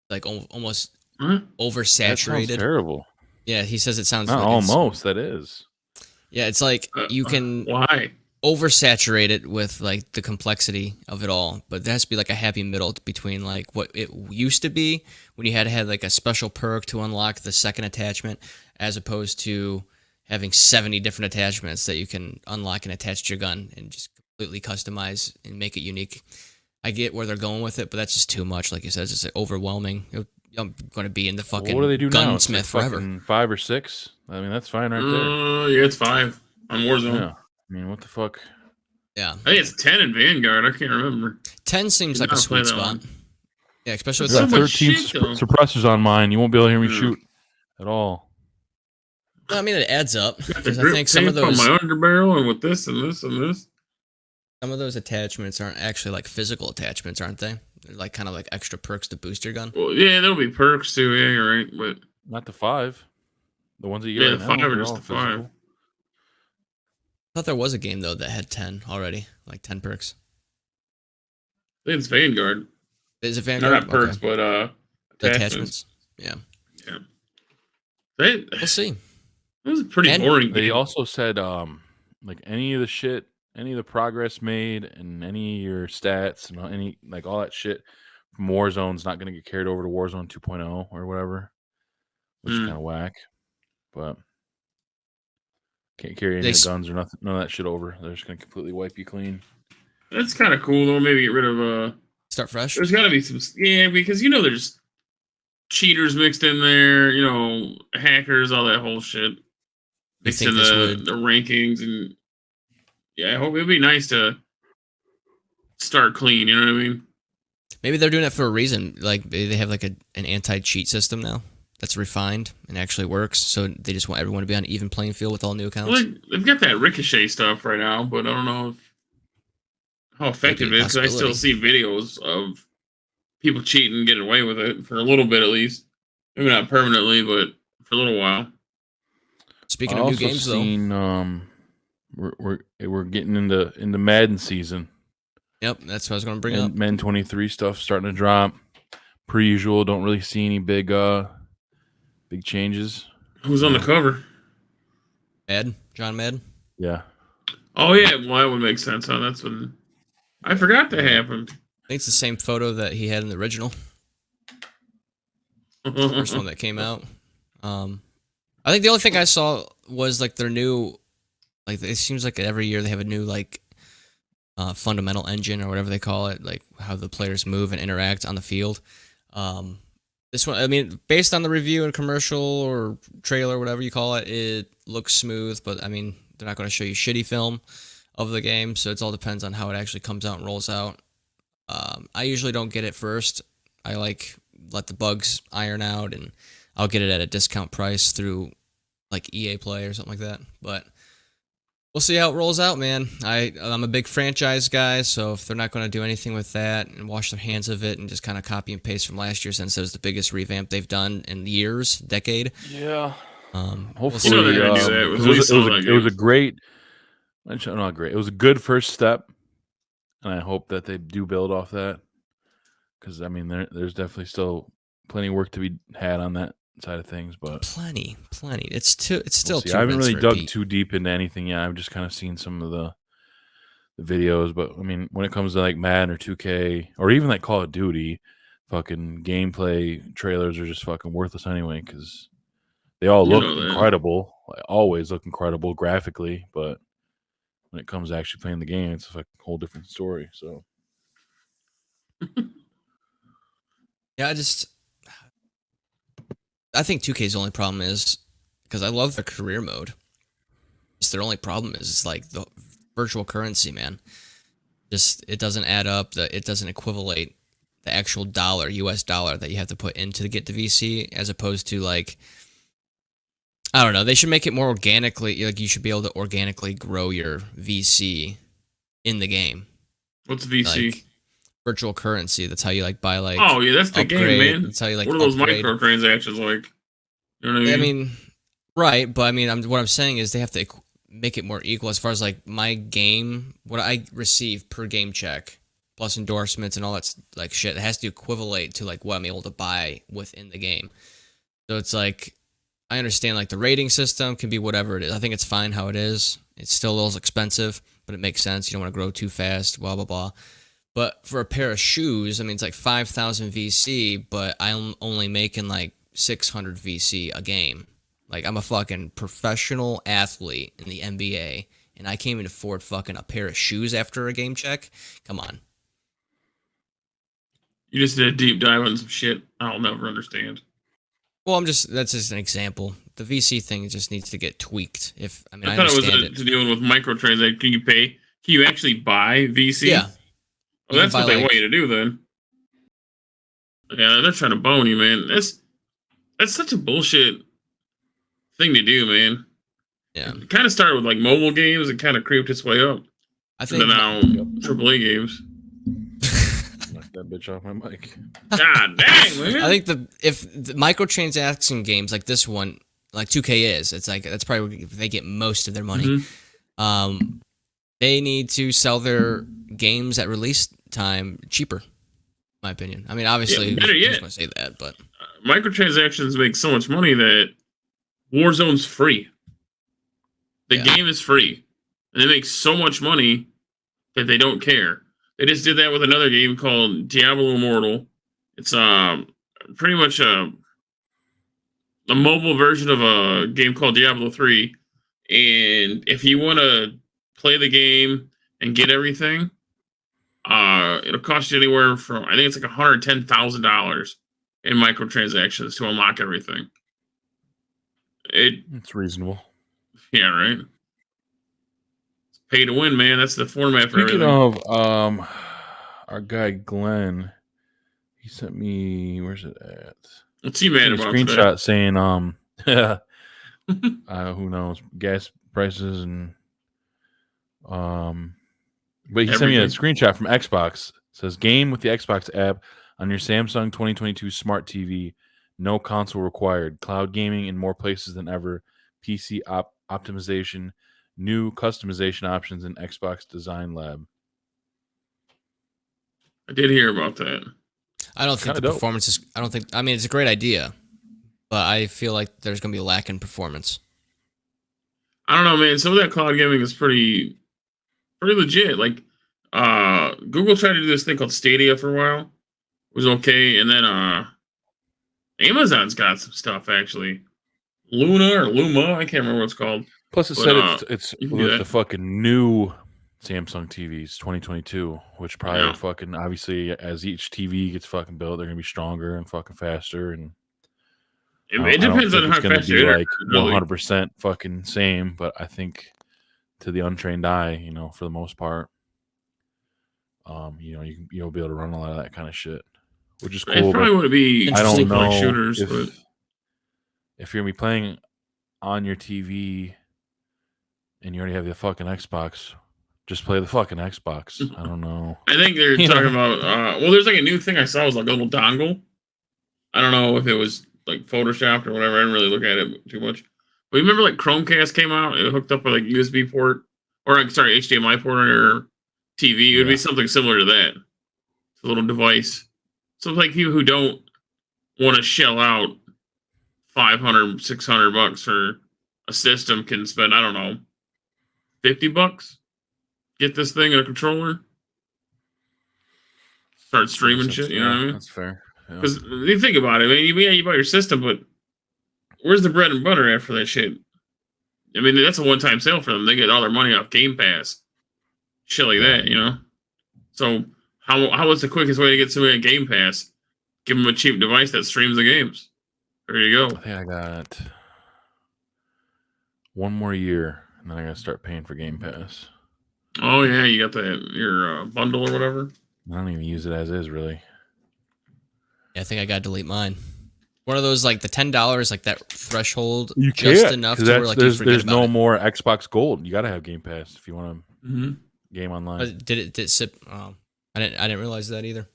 like almost oversaturated. That sounds terrible. Yeah, he says it sounds Not like almost. That is. Yeah, it's like you can Why? oversaturate it with like the complexity of it all, but there has to be like a happy middle between like what it used to be when you had to have like a special perk to unlock the second attachment, as opposed to having 70 different attachments that you can unlock and attach to your gun and just completely customize and make it unique. I get where they're going with it, but that's just too much. Like you said, it's just overwhelming. I'm going to be in the fucking What do they do now? It's gunsmith like forever. 5 or 6. I mean, that's fine right there. Yeah, it's 5 on Warzone. Yeah. I mean, what the fuck? Yeah, I think it's 10 in Vanguard. I can't remember. 10 seems like a not play sweet that spot. one. Yeah, especially with There's I got so much 13 shit, though. suppressors on mine. You won't be able to hear me Yeah. shoot at all. Well, I mean, it adds up Got the because I grip think some of tape on those my underbarrel and with this and this and this. attachments aren't actually like physical attachments, aren't they? They're like kind of like extra perks to boost your gun. Well, yeah, there'll be perks too. Yeah, you're right. But Not the 5. The ones that you yeah, get the right now, 5 are they're just all the 5. physical. I thought there was a game though that had 10 already, like 10 perks. I think it's Vanguard. Is it No, Vanguard? not perks, Okay. but attachments. Yeah. Yeah. They, We'll see. it was a pretty And boring They game. also said like any of the shit, any of the progress made, and any of your stats and any like all that shit from Warzone's not going to get carried over to Warzone 2.0 or whatever, which is Hmm. kind of whack. But can't carry any They of s- the guns or nothing, none of that shit over. They're just going to completely wipe you clean. That's kind of cool though. Maybe get rid of start fresh. There's got to be some, because there's cheaters mixed in there. Hackers, all that whole shit You mixed think in this the would? rankings, and I hope it'd be nice to start clean. You know what I mean? Maybe they're doing it for a reason. Like they have like an anti-cheat system now that's refined and actually works. So they just want everyone to be on an even playing field with all new accounts. Well, they've got that ricochet stuff right now, but I don't know how effective it is, because I still see videos of people cheating and getting away with it for a little bit at least. Maybe not permanently, but for a little while. Speaking I of new also games, seen, we're getting into Madden season. Yep, that's what I was going to bring up. And Men 23 stuff starting to drop. Per usual, don't really see any big changes. Who's on the cover? John Madden. Yeah. Oh yeah, well that would make sense. Huh? That's when I forgot that happened. I think it's the same photo that he had in the original. First one that came out. I think the only thing I saw was like their new, like it seems like every year they have a new like fundamental engine or whatever they call it, like how the players move and interact on the field. This one, I mean, based on the review and commercial or trailer, whatever you call it, it looks smooth. But I mean, they're not going to show you shitty film of the game, so it all depends on how it actually comes out and rolls out. I usually don't get it first. I let the bugs iron out, and I'll get it at a discount price through like EA Play or something like that. But we'll see how it rolls out, man. I'm a big franchise guy, so if they're not going to do anything with that and wash their hands of it and just kind of copy and paste from last year, since it was the biggest revamp they've done in years, decade. Yeah. they're Hopefully, gonna do that with it was, all that it was a games. great, not great. It was a good first step, and I hope that they do build off that. Because I mean, there's definitely still plenty of work to be had on that side of things, but Plenty. It's still we'll see. too. I haven't rinse really and dug repeat. too deep into anything yet. I've just kind of seen some of the videos, but I mean, when it comes to like Madden or 2K or even like Call of Duty, fucking gameplay trailers are just fucking worthless anyway, because they all You look know that. incredible, like, always look incredible graphically, but when it comes to actually playing the game, it's like a whole different story. So Yeah, I think 2K's only problem is because I love their career mode. Just their only problem is it's like the virtual currency, man. Just it doesn't add up. It doesn't equivalate the actual US dollar that you have to put in to get the VC, as opposed to like, I don't know. They should make it more organically. Like you should be able to organically grow your VC in the game. What's VC? Like virtual currency. That's how you like buy like. Oh yeah, that's the upgrade. game, man. That's how you like. What are those upgrade. microtransactions like? You know what I mean? I mean, right, but I mean, what I'm saying is they have to make it more equal as far as like my game, what I receive per game check, plus endorsements and all that like shit. It has to equivalate to like what I'm able to buy within the game. So it's like, I understand like the rating system can be whatever it is. I think it's fine how it is. It's still a little expensive, but it makes sense. You don't want to grow too fast, blah, blah, blah. But for a pair of shoes, I mean, it's like 5,000 VC, but I'm only making like 600 VC a game. Like, I'm a fucking professional athlete in the NBA, and I can't even afford fucking a pair of shoes after a game check. Come on. You just did a deep dive on some shit I'll never understand. Well, that's just an example. The VC thing just needs to get tweaked. I thought it was to dealing with microtransactions. Can you pay? Can you actually buy VC? Yeah. Oh, that's what they want you to do then. Yeah, they're trying to bone you, man. That's such a bullshit thing to do, man. Yeah. It kind of started with like mobile games and kind of creeped its way up. I think and now AAA games. Knock that bitch off my mic. God dang, man. I think if the microtransaction games like this one, like 2K is, it's like that's probably where they get most of their money. They need to sell their games at release time cheaper. my opinion. I mean, obviously, Yeah, better who's yet. going to say that? But Microtransactions make so much money that Warzone's free. The game is free. And they make so much money that they don't care. They just did that with another game called Diablo Immortal. It's pretty much a mobile version of a game called Diablo 3. And if you want to play the game and get everything, it'll cost you anywhere from, I think it's like $110,000 in microtransactions to unlock everything. It's reasonable. Yeah, right. It's pay to win, man. That's the format for Speaking everything. of our guy Glenn, he sent me, where's it at? What's he mad A about screenshot today? saying who knows, gas prices and but he sent me a Everything. screenshot from Xbox. It says game with the Xbox app on your Samsung 2022 smart TV. No console required. Cloud gaming in more places than ever. PC optimization. New customization options in Xbox Design Lab. I did hear about that. I don't think the dope. performance is. I don't think. I mean, it's a great idea, but I feel like there's going to be a lack in performance. I don't know, man. Some of that cloud gaming is pretty legit. Like, Google tried to do this thing called Stadia for a while. It was okay, and then Amazon's got some stuff actually. Luna or Luma, I can't remember what it's called. Plus, it But, said it's you can do with that. the fucking new Samsung TVs 2022, which probably Yeah. fucking obviously as each TV gets fucking built, they're gonna be stronger and fucking faster. And It depends on how it's gonna fast be your like internet is, really. 100% fucking same, but I think to the untrained eye, you know, for the most part, you know, you'll be able to run a lot of that kind of shit, which is It cool. probably But wouldn't be I don't Interesting. like know shooters, but if you're gonna be playing on your TV and you already have the fucking Xbox, just play the fucking Xbox. I don't know. I think they're You talking know? about. Well, there's like a new thing I saw. It was like a little dongle. I don't know if it was like photoshopped or whatever. I didn't really look at it too much. But you remember like Chromecast came out? It hooked up with like USB port or like sorry HDMI port on your TV. It would be Yeah. something similar to that. It's a little device. So like people who don't want to shell out 500, 600 bucks for a system can spend, I don't know, 50 bucks. Get this thing and a controller. Start streaming shit, you know what I mean? That's fair. Yeah. Because you think about it, man, you buy your system, but where's the bread and butter after that shit? I mean, that's a one-time sale for them. They get all their money off Game Pass. Shit like that, you know? So how was the quickest way to get somebody a Game Pass? Give them a cheap device that streams the games. There you go. I think I got one more year, and then I gotta start paying for Game Pass. Oh, yeah, you got your bundle or whatever. I don't even use it as is, really. Yeah, I think I got to delete mine. One of those like the $10, like that threshold, You just can't, enough 'cause to where like you forget there's about no it. more Xbox Gold. You gotta have Game Pass if you want to game online. Did it sip? Oh, I didn't realize that either.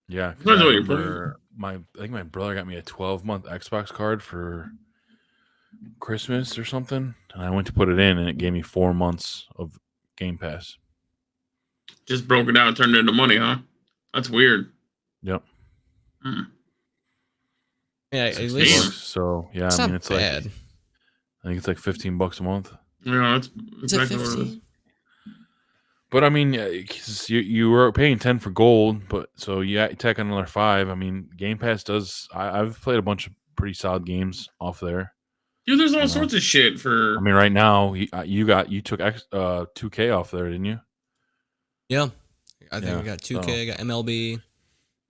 Yeah, 'cause Depends I on what you're remember I think my brother got me a 12-month Xbox card for Christmas or something, and I went to put it in, and it gave me 4 months of Game Pass. Just broke it out and turned it into money, huh? That's weird. Yep. Yeah, at 60 least bucks. So yeah, it's I mean not it's bad. like I think it's like $15 a month. Yeah, that's Is it exactly what it is. 15? But I mean, 'cause you were paying 10 for gold, but so you tack on another 5. I mean, Game Pass does. I've played a bunch of pretty solid games off there. Dude, there's all You know. sorts of shit for. I mean, right now you took 2K off there, didn't you? Yeah, I think Yeah, I got 2K, I got MLB.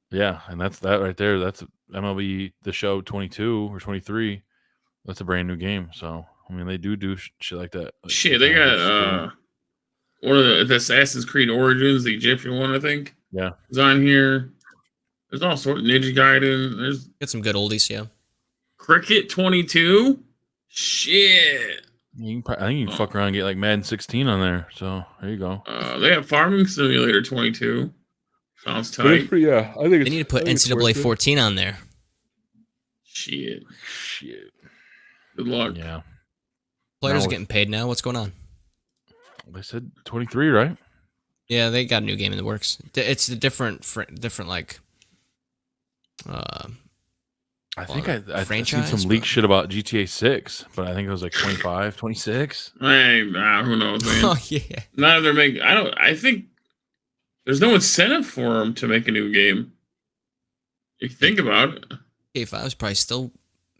Yeah, and that's that right there. That's MLB The Show 22 or 23. That's a brand new game. So I mean, they do shit like that. Shit, they got one of the Assassin's Creed Origins, the Egyptian one, I think. Yeah, is on here. There's all sorts of Ninja Gaiden. There's Got some good oldies, yeah. Cricket 22. Shit. I think you can fuck around and get like Madden 16 on there. So there you go. They have Farming Simulator 22. Sounds But it's tight. pretty, yeah, I think They need to put NCAA 14 on there. Shit. Shit. Good luck. Yeah. Players Now are getting paid now. What's going on? They said 23, right? Yeah, they got a new game in the works. It's a different like I think I've seen franchise, some leak but- shit about GTA 6, but I think it was like 25, 26. Hey, who knows, man? Oh yeah. None of them make. I think there's no incentive for them to make a new game. If you think about it. If I was probably still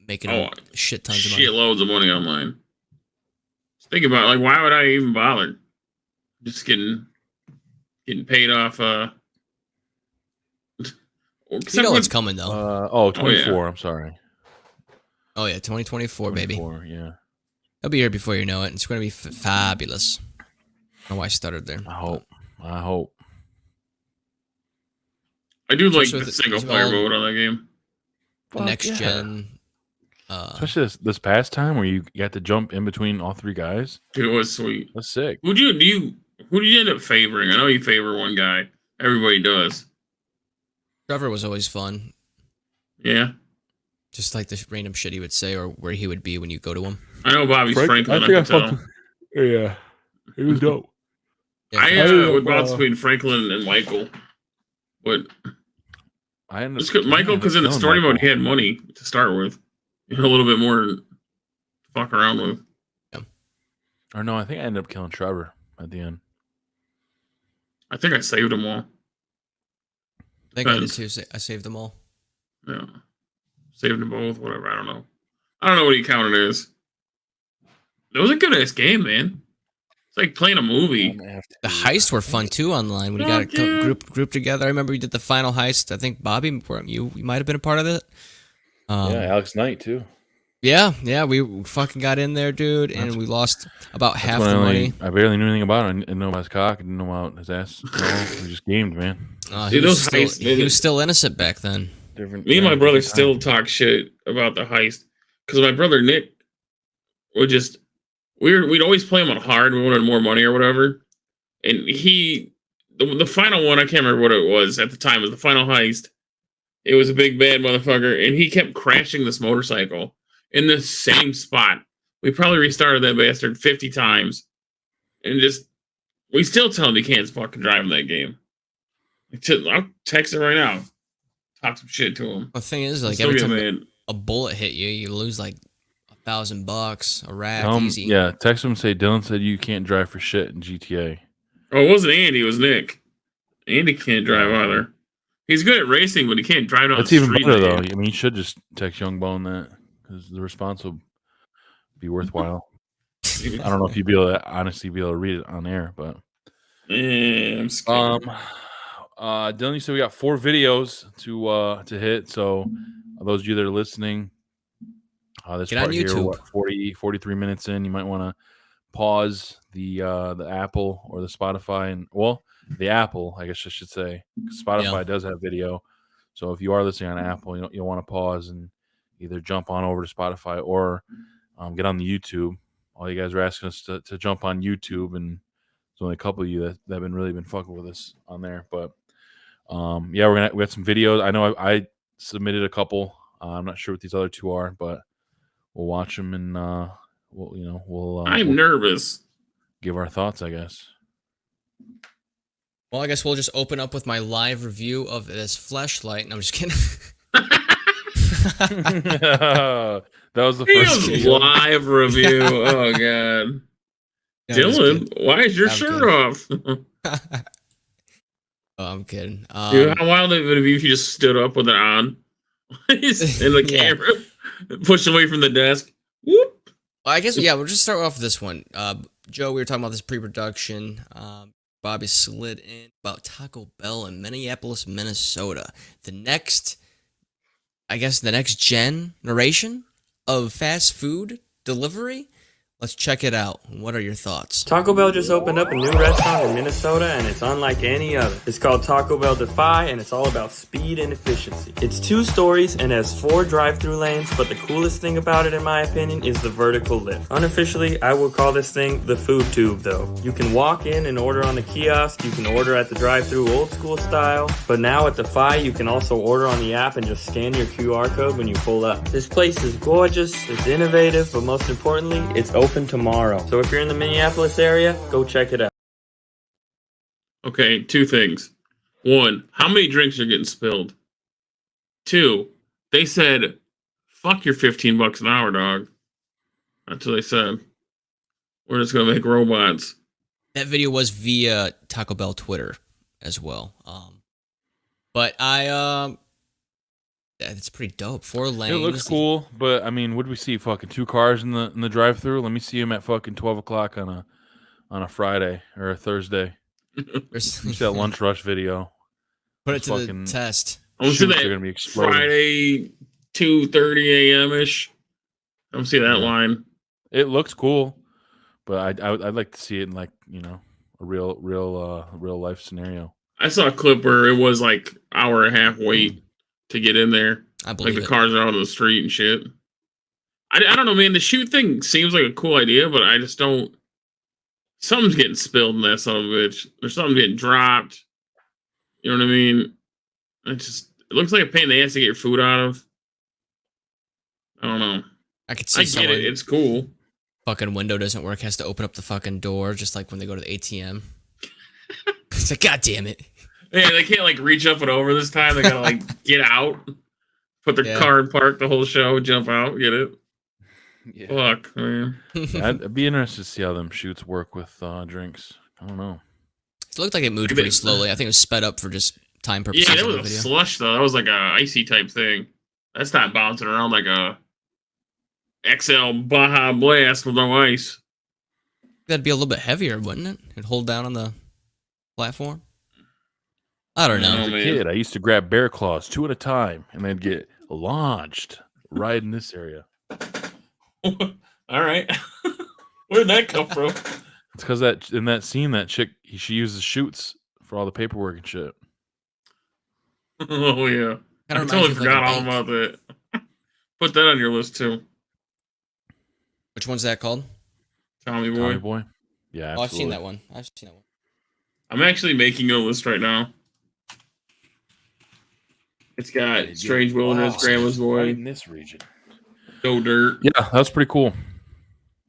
making shit tons of money. Shit loads of money online. Just think about it, like, why would I even bother? Just getting paid off. You know what's coming though. 24. yeah. I'm sorry. Oh yeah, 2024, baby. 24, yeah. I'll be here before you know it. It's going to be fabulous. I don't know why I stuttered there. I hope. I hope. I do like Especially the with single all player mode on that game. The Fuck next yeah. gen. Especially this past time where you got to jump in between all three guys. Dude, it was sweet. That's sick. Who do you end up favoring? I know you favor one guy. Everybody does. Trevor was always fun. Yeah. Just like the random shit he would say or where he would be when you go to him. I know Bobby's Franklin. I can tell. Yeah. He was dope. Yeah, I would bounce between Franklin and Michael. But I ended just Michael, because in the story mode he had money to start with. You know, a little bit more to fuck around with. Yeah. Or no, I think I ended up killing Trevor at the end. I think I saved them all. I think I did too. I saved them all. Yeah. Saved them both, whatever. I don't know. I don't know what you count it as. It was a good ass game, man. It's like playing a movie. The heists were fun too online when you got a group together. I remember we did the final heist. I think Bobby, you might have been a part of it. Yeah, Alex Knight too. Yeah, we fucking got in there, dude, and we lost about half the money. I barely knew anything about him. I didn't know about his cock. I didn't know about his ass. We just gamed, man. He was still innocent back then. Me and my brother still talk shit about the heist because my brother Nick would just we'd always play him on hard. We wanted more money or whatever, and the final one, I can't remember what it was at the time. It was the final heist. It was a big bad motherfucker, and he kept crashing this motorcycle in the same spot. We probably restarted that bastard 50 times, and we still tell him he can't fucking drive in that game. I'll text him right now. Talk some shit to him. The thing is, like, every time a bullet hit you, you lose like $1,000 a rack easy. Yeah, text him and say Dylan said you can't drive for shit in GTA. Oh, it wasn't Andy, it was Nick. Andy can't drive either. He's good at racing, but he can't drive on the street. That's even better, though. I mean, you should just text Young Bone that, because the response will be worthwhile. I don't know if you'd be able to honestly read it on air, but yeah, I'm scared. Dylan, you said we got 4 videos to hit. So those of you that are listening, this Get part on here, YouTube. 43 minutes in, you might want to pause the Apple or the Spotify, and the Apple, I guess I should say. Spotify does have video, so if you are listening on Apple, you'll want to pause and either jump on over to Spotify or get on the YouTube. All you guys are asking us to jump on YouTube, and there's only a couple of you that have really been fucking with us on there. But we got some videos. I know I submitted a couple. I'm not sure what these other 2 are, but we'll watch them and we'll. I'm nervous. Give our thoughts, I guess. Well, I guess we'll just open up with my live review of this fleshlight. No, I'm just kidding. That was the first live review. Oh god, No, Dylan, why is your shirt off? Oh, I'm kidding. Dude, how wild would it be if you just stood up with it on in the camera, pushed away from the desk? Whoop. Well, I guess we'll just start off with this one. Joe, we were talking about this pre-production. Bobby slid in about Taco Bell in Minneapolis, Minnesota. The next generation of fast food delivery. Let's check it out. What are your thoughts? Taco Bell just opened up a new restaurant in Minnesota, and it's unlike any other. It's called Taco Bell Defy, and it's all about speed and efficiency. It's 2 stories and has 4 drive-through lanes, but the coolest thing about it, in my opinion, is the vertical lift. Unofficially, I would call this thing the food tube, though. You can walk in and order on the kiosk, you can order at the drive-through old school style, but now at Defy, you can also order on the app and just scan your QR code when you pull up. This place is gorgeous, it's innovative, but most importantly, it's open tomorrow. So if you're in the Minneapolis area, go check it out. Okay, two things. One, how many drinks are getting spilled? Two, they said, "Fuck your $15 an hour, dog." That's what they said. We're just gonna make robots. That video was via Taco Bell Twitter as well. But it's pretty dope. 4 lanes. It looks cool, but I mean, would we see fucking 2 cars in the drive-through? Let me see him at fucking 12 o'clock on a Friday or a Thursday. You see that lunch rush video. Put it to the test. I want to see Shoots are gonna be that exploding. Friday 2:30 a.m. ish. I don't see that Yeah. line. It looks cool, but I'd like to see it in like a real life scenario. I saw a clip where it was like hour and a half wait to get in there. I believe Like the cars are out on the street and shit. I don't know, man. The shoot thing seems like a cool idea, but I just don't. Something's getting spilled in that son of a bitch. There's something getting dropped. You know what I mean? It looks like a pain in the ass to get your food out of. I don't know. I could see I get it. It's cool. Fucking window doesn't work, has to open up the fucking door, just like when they go to the ATM. It's like, God damn it. Yeah, they can't like reach up and over this time. They gotta like get out, put their car in park the whole show, jump out, get it. Yeah. Fuck, man. I'd be interested to see how them shoots work with drinks. I don't know. It looked like it moved pretty slowly. I think it was sped up for just time purposes. Yeah, that was a slush though. That was like a icy type thing. That's not bouncing around like a XL Baja Blast with no ice. That'd be a little bit heavier, wouldn't it? It'd hold down on the platform. I don't know. As a kid, I used to grab bear claws 2 at a time, and they'd get launched right in this area. All right. Where'd that come from? It's because in that scene, that chick, she uses shoots for all the paperwork and shit. Oh, yeah. I totally forgot all about that. Put that on your list, too. Which one's that called? Tommy Boy. Tommy Boy? Yeah, absolutely. Oh, I've seen that one. I'm actually making a list right now. It's got Strange Wilderness, Grandma's Boy. Right in this region. Go Dirt. Yeah, that's pretty cool.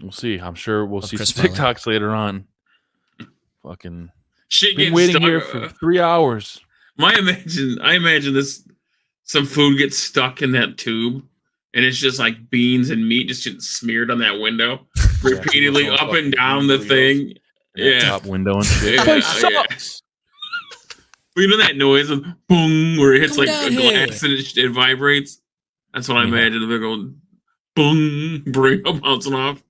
We'll see. I'm sure we'll see some TikToks later on. Fucking shit been waiting here for 3 hours. I imagine this. Some food gets stuck in that tube, and it's just like beans and meat just getting smeared on that window repeatedly up and down the thing. Yeah, top window and shit. Yeah, sucks. You know that noise of boom where it hits like a glass and it vibrates. That's what I imagine. The big old boom, burrito bouncing off.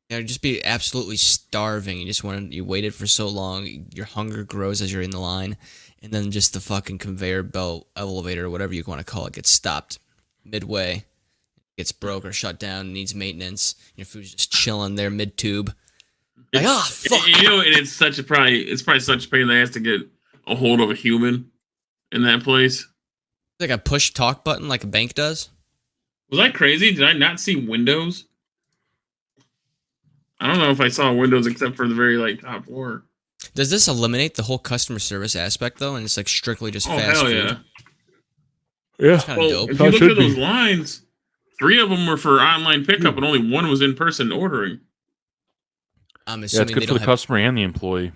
Yeah, you'd just be absolutely starving. You waited for so long. Your hunger grows as you're in the line, and then just the fucking conveyor belt elevator, or whatever you want to call it, gets stopped midway, gets broke or shut down, needs maintenance. Your food's just chilling there mid tube. Like, fuck. You know, and it's probably such a pain in the ass to get a hold of a human in that place. Like a push talk button, like a bank does. Was that crazy? Did I not see windows? I don't know if I saw windows except for the very top floor. Does this eliminate the whole customer service aspect though, and it's like strictly just fast hell food? Yeah. It's kind of dope. If you look at those lines, 3 of them were for online pickup, and only 1 was in person ordering. I'm assuming it's good for the customer and the employee.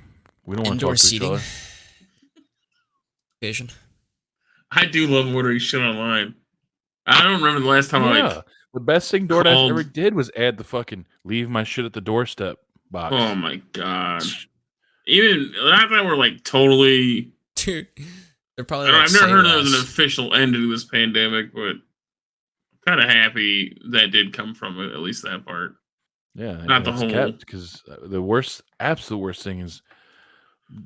We don't want to talk to each other. Occasion. I do love ordering shit online. I don't remember the last time the best thing DoorDash ever did was add the fucking leave my shit at the doorstep box. Oh my god! Even not that we're totally. Dude, they're probably. I've never heard there was an official end to this pandemic, but I'm kind of happy that did come from it. At least that part. Yeah, not the whole. Because the absolute worst thing is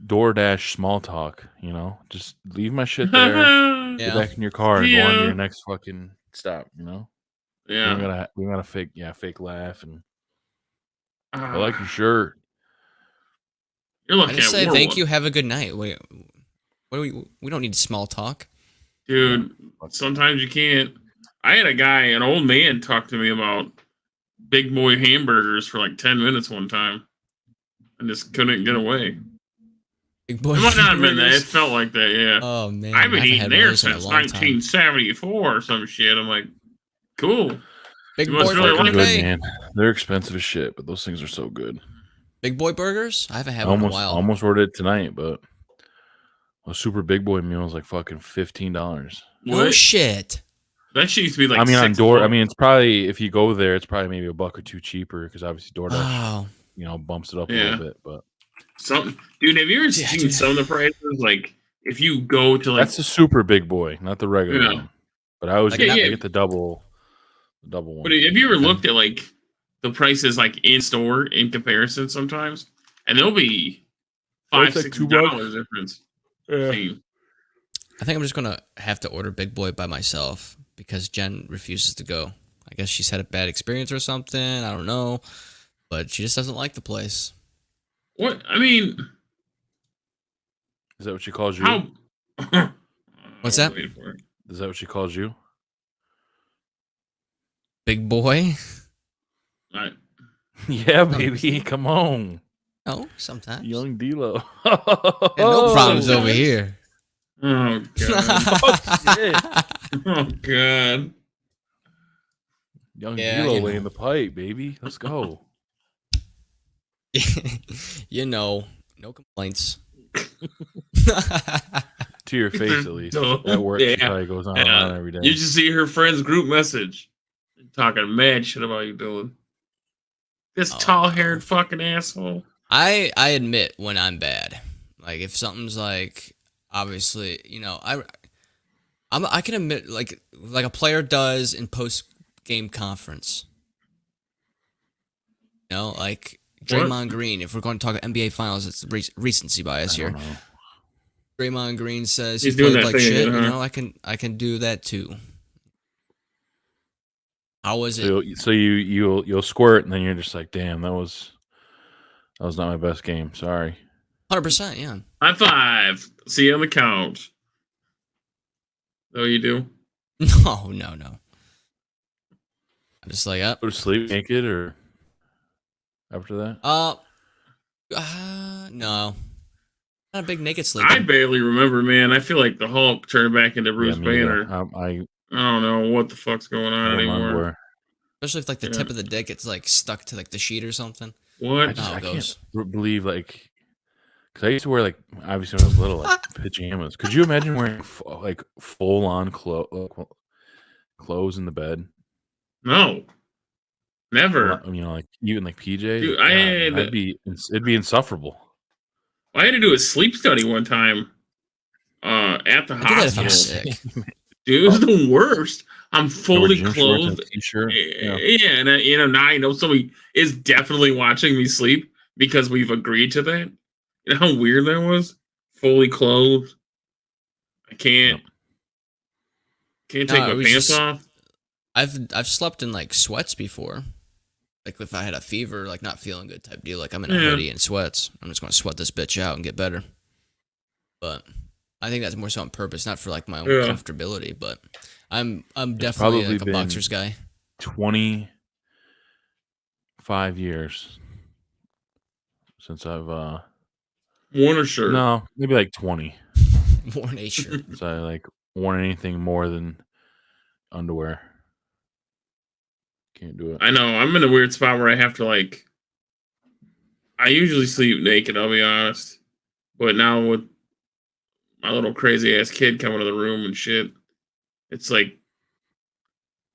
DoorDash small talk. You know, just leave my shit there. Get back in your car and go on to your next fucking stop. You know. Yeah. We got a fake laugh and I like your shirt. You're looking I just say thank you. Have a good night. We don't need small talk, dude. Sometimes you can't. I had an old man, talk to me about Big Boy hamburgers for 10 minutes one time. I just couldn't get away. Big Boy. It might not have been that. It felt like that. Yeah. Oh man, I've been eating there since 1974 or some shit. I'm like, cool. Big Boy really good, man. They're expensive as shit, but those things are so good. Big Boy Burgers? I haven't had one in a while. Almost ordered it tonight, but a super big boy meal is like fucking $15. No What? shit. That shit used to be like I mean, on $6. Door. I mean, it's probably if you go there, it's probably maybe a buck or two cheaper because obviously DoorDash, Oh. bumps it up a Yeah. little bit. But Dude, have you ever Yeah, seen dude. some of the prices? Like, if you go to like, that's the super big boy, not the regular Yeah. one. But I always Like, get, yeah. I get the double one. but have you ever looked at like the prices like in store in comparison sometimes, and there'll be Oh, it's $5, like $6 difference. Yeah. Same. I think I'm just gonna have to order Big Boy by myself because Jen refuses to go. I guess she's had a bad experience or something. I don't know, but she just doesn't like the place. What I mean, Is that what she calls you? how? What's I that? was waiting for it. Is that what she calls you? Big Boy? I- Yeah, baby. Come on, No, sometimes. young D-Lo. Yeah, no problems Oh, over nice. here. Oh god! Oh god! Young Yeah, D-Lo you know. laying the pipe, baby. Let's go. No complaints. To your face, at least. No. At work, she Yeah. probably goes on Yeah. and on every day. You just see her friend's group message talking mad shit about you, Dylan. This Oh. tall-haired fucking asshole. I admit when I'm bad. Like if something's like obviously, I can admit like a player does in post game conference. Like Draymond Green. If we're going to talk NBA Finals, it's recency bias I here. don't know. Draymond Green says He's he doing played that like thing shit. again, huh? I can do that too. How was it? So you'll squirt and then you're just like, damn, that was not my best game. Sorry. 100%. Yeah. High five. See you on the couch. Oh, you do? No. I'm just like up. Go to sleep naked or after that? No. Not a big naked sleeper. I barely remember, man. I feel like the Hulk turned back into Bruce me either. Banner. I I don't know what the fuck's going on don't anymore. remember. Especially if like the Yeah. tip of the dick gets like stuck to like the sheet or something. What? How it I goes. can't believe because I used to wear obviously when I was little pajamas. Could you imagine wearing full on clothes in the bed? No. Never. Even PJs. Dude, God, I had- it'd be insufferable. I had to do a sleep study one time at the I do that if I'm hospital. sick. Dude, it was the worst. I'm fully Gym shorts and clothed. a t-shirt. Yeah. Yeah, and now I know somebody is definitely watching me sleep because we've agreed to that. You know how weird that was? Fully clothed. I can't take No, my it was pants just- off. I've slept in like sweats before. Like if I had a fever, like not feeling good type deal, like I'm in a Yeah. hoodie and sweats. I'm just gonna sweat this bitch out and get better. But I think that's more so on purpose, not for like my own Yeah. comfortability. But I'm definitely probably like a been- boxers guy. 25 years since I've Worn a shirt. no, maybe like 20. Worn a shirt. Since I worn anything more than underwear. Can't do it. I know. I'm in a weird spot where I have to I usually sleep naked, I'll be honest. But now with my little crazy ass kid coming to the room and shit, it's like,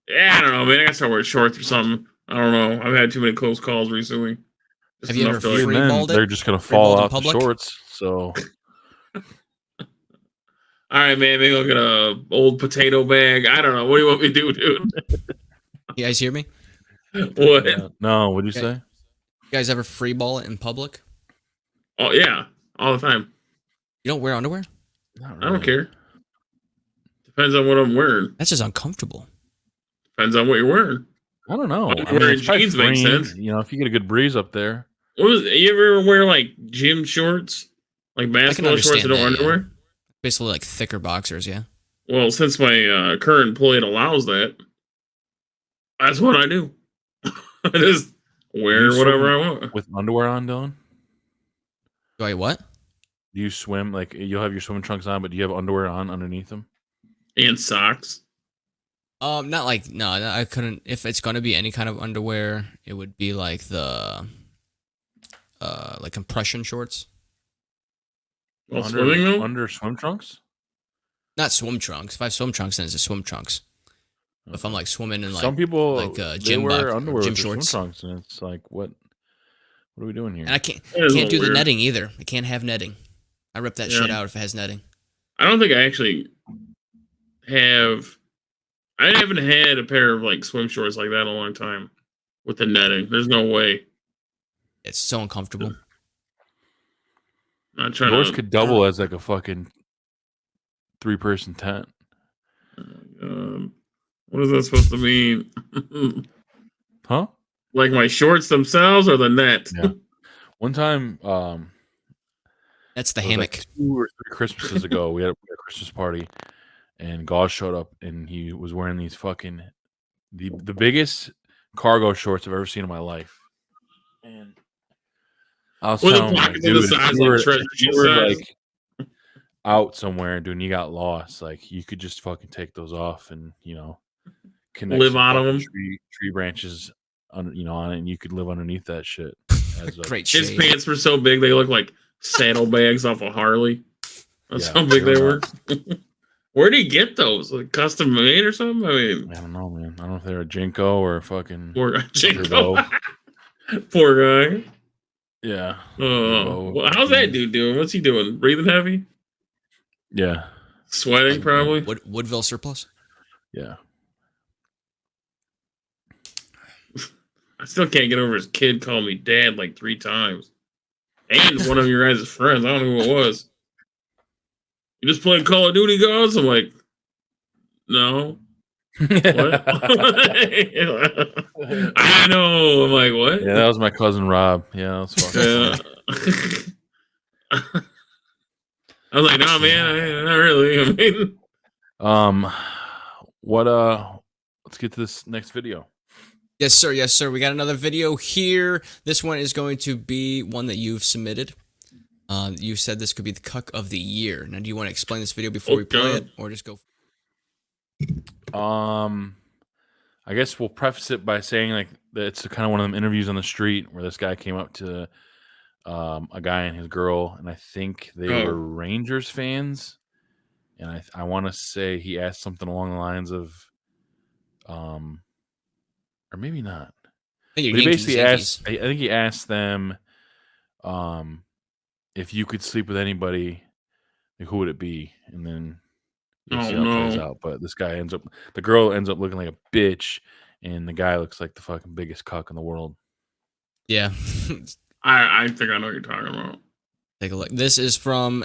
I don't know, man. I gotta start wearing shorts or something. I don't know. I've had too many close calls recently. Just Have you enough ever to, Even then, free-balled it? they're just gonna fall Free-balled in out the public? shorts. So all right, man. Maybe I'll get a old potato bag. I don't know. What do you want me to do, dude? You guys hear me? What? no, what'd you Okay. say? You guys ever free ball it in public? Oh yeah, all the time. You don't wear underwear? Not I don't really. care. Depends on what I'm wearing. That's just uncomfortable. Depends on what you're wearing. I don't know. Well, I mean, wearing it's probably jeans makes freeing, sense. if you get a good breeze up there. You ever wear like gym shorts, like basketball shorts understand and no that, yeah. underwear? Basically like thicker boxers, yeah. Well, since my current employer allows that, that's what I do. I just wear You whatever swim I want. with underwear on, Dylan? Do I what? Do you swim you'll have your swimming trunks on, but do you have underwear on underneath them? And socks. Not like no, I couldn't. If it's gonna be any kind of underwear, it would be like the like compression shorts. Well, swimming though? Under swim trunks? Not swim trunks. If I have swim trunks, then it's just swim trunks. If I'm like swimming in like some people like they gym wear box, underwear gym with their swim shorts, trunks, and it's like, what are we doing here? and I can't That is a do little the weird. netting either. I can't have netting. I rip that shit Yeah. out if it has netting. I don't think I actually have. I haven't had a pair of like swim shorts like that in a long time with the netting. There's no way. It's so uncomfortable. Not trying Yours to. could double as like a fucking 3-person tent. What is that supposed to mean? Huh? Like my shorts themselves or the net? Yeah. One time, That's the it was hammock. like 2 or 3 Christmases ago, we had a Christmas party, and Gauze showed up, and he was wearing these fucking the biggest cargo shorts I've ever seen in my life. And I was With the telling him, like, pockets of the dude, size if like treasure you chest were size. like out somewhere, dude, and you got lost, like you could just fucking take those off and connect Live some out of fucking them. tree branches on it, and you could live underneath that shit. As like, Great His shade. pants were so big they look like saddlebags off a Harley. That's Yeah, how big they they were. were Where did he get those? Like custom made or something? I mean, I don't know, man. I don't know if they're a Jinko or a fucking poor guy. Turbo. Poor guy. Yeah. Well, how's that dude doing? What's he doing? Breathing heavy? Yeah. Sweating, probably. Woodville surplus. Yeah. I still can't get over his kid calling me dad like 3 times. And one of your guys' friends. I don't know who it was. You just playing Call of Duty, guys? I'm like, no. What? I know. I'm like, what? Yeah, that was my cousin Rob. Yeah, that was fucking Yeah. I was like, no, man, not really. I mean, let's get to this next video. Yes, sir. Yes, sir. We got another video here. This one is going to be one that you've submitted. You said this could be the Cuck of the year. Now, do you want to explain this video before we play it, or just go? I guess we'll preface it by saying like that it's kind of one of them interviews on the street where this guy came up to a guy and his girl, and I think they were Rangers fans, and I want to say he asked something along the lines of, or maybe not. I think But he basically asked. I think he asked them, if you could sleep with anybody, like, who would it be? And then you'll see how it plays out. But this guy the girl ends up looking like a bitch, and the guy looks like the fucking biggest cuck in the world. Yeah. I think I know what you're talking about. Take a look. This is from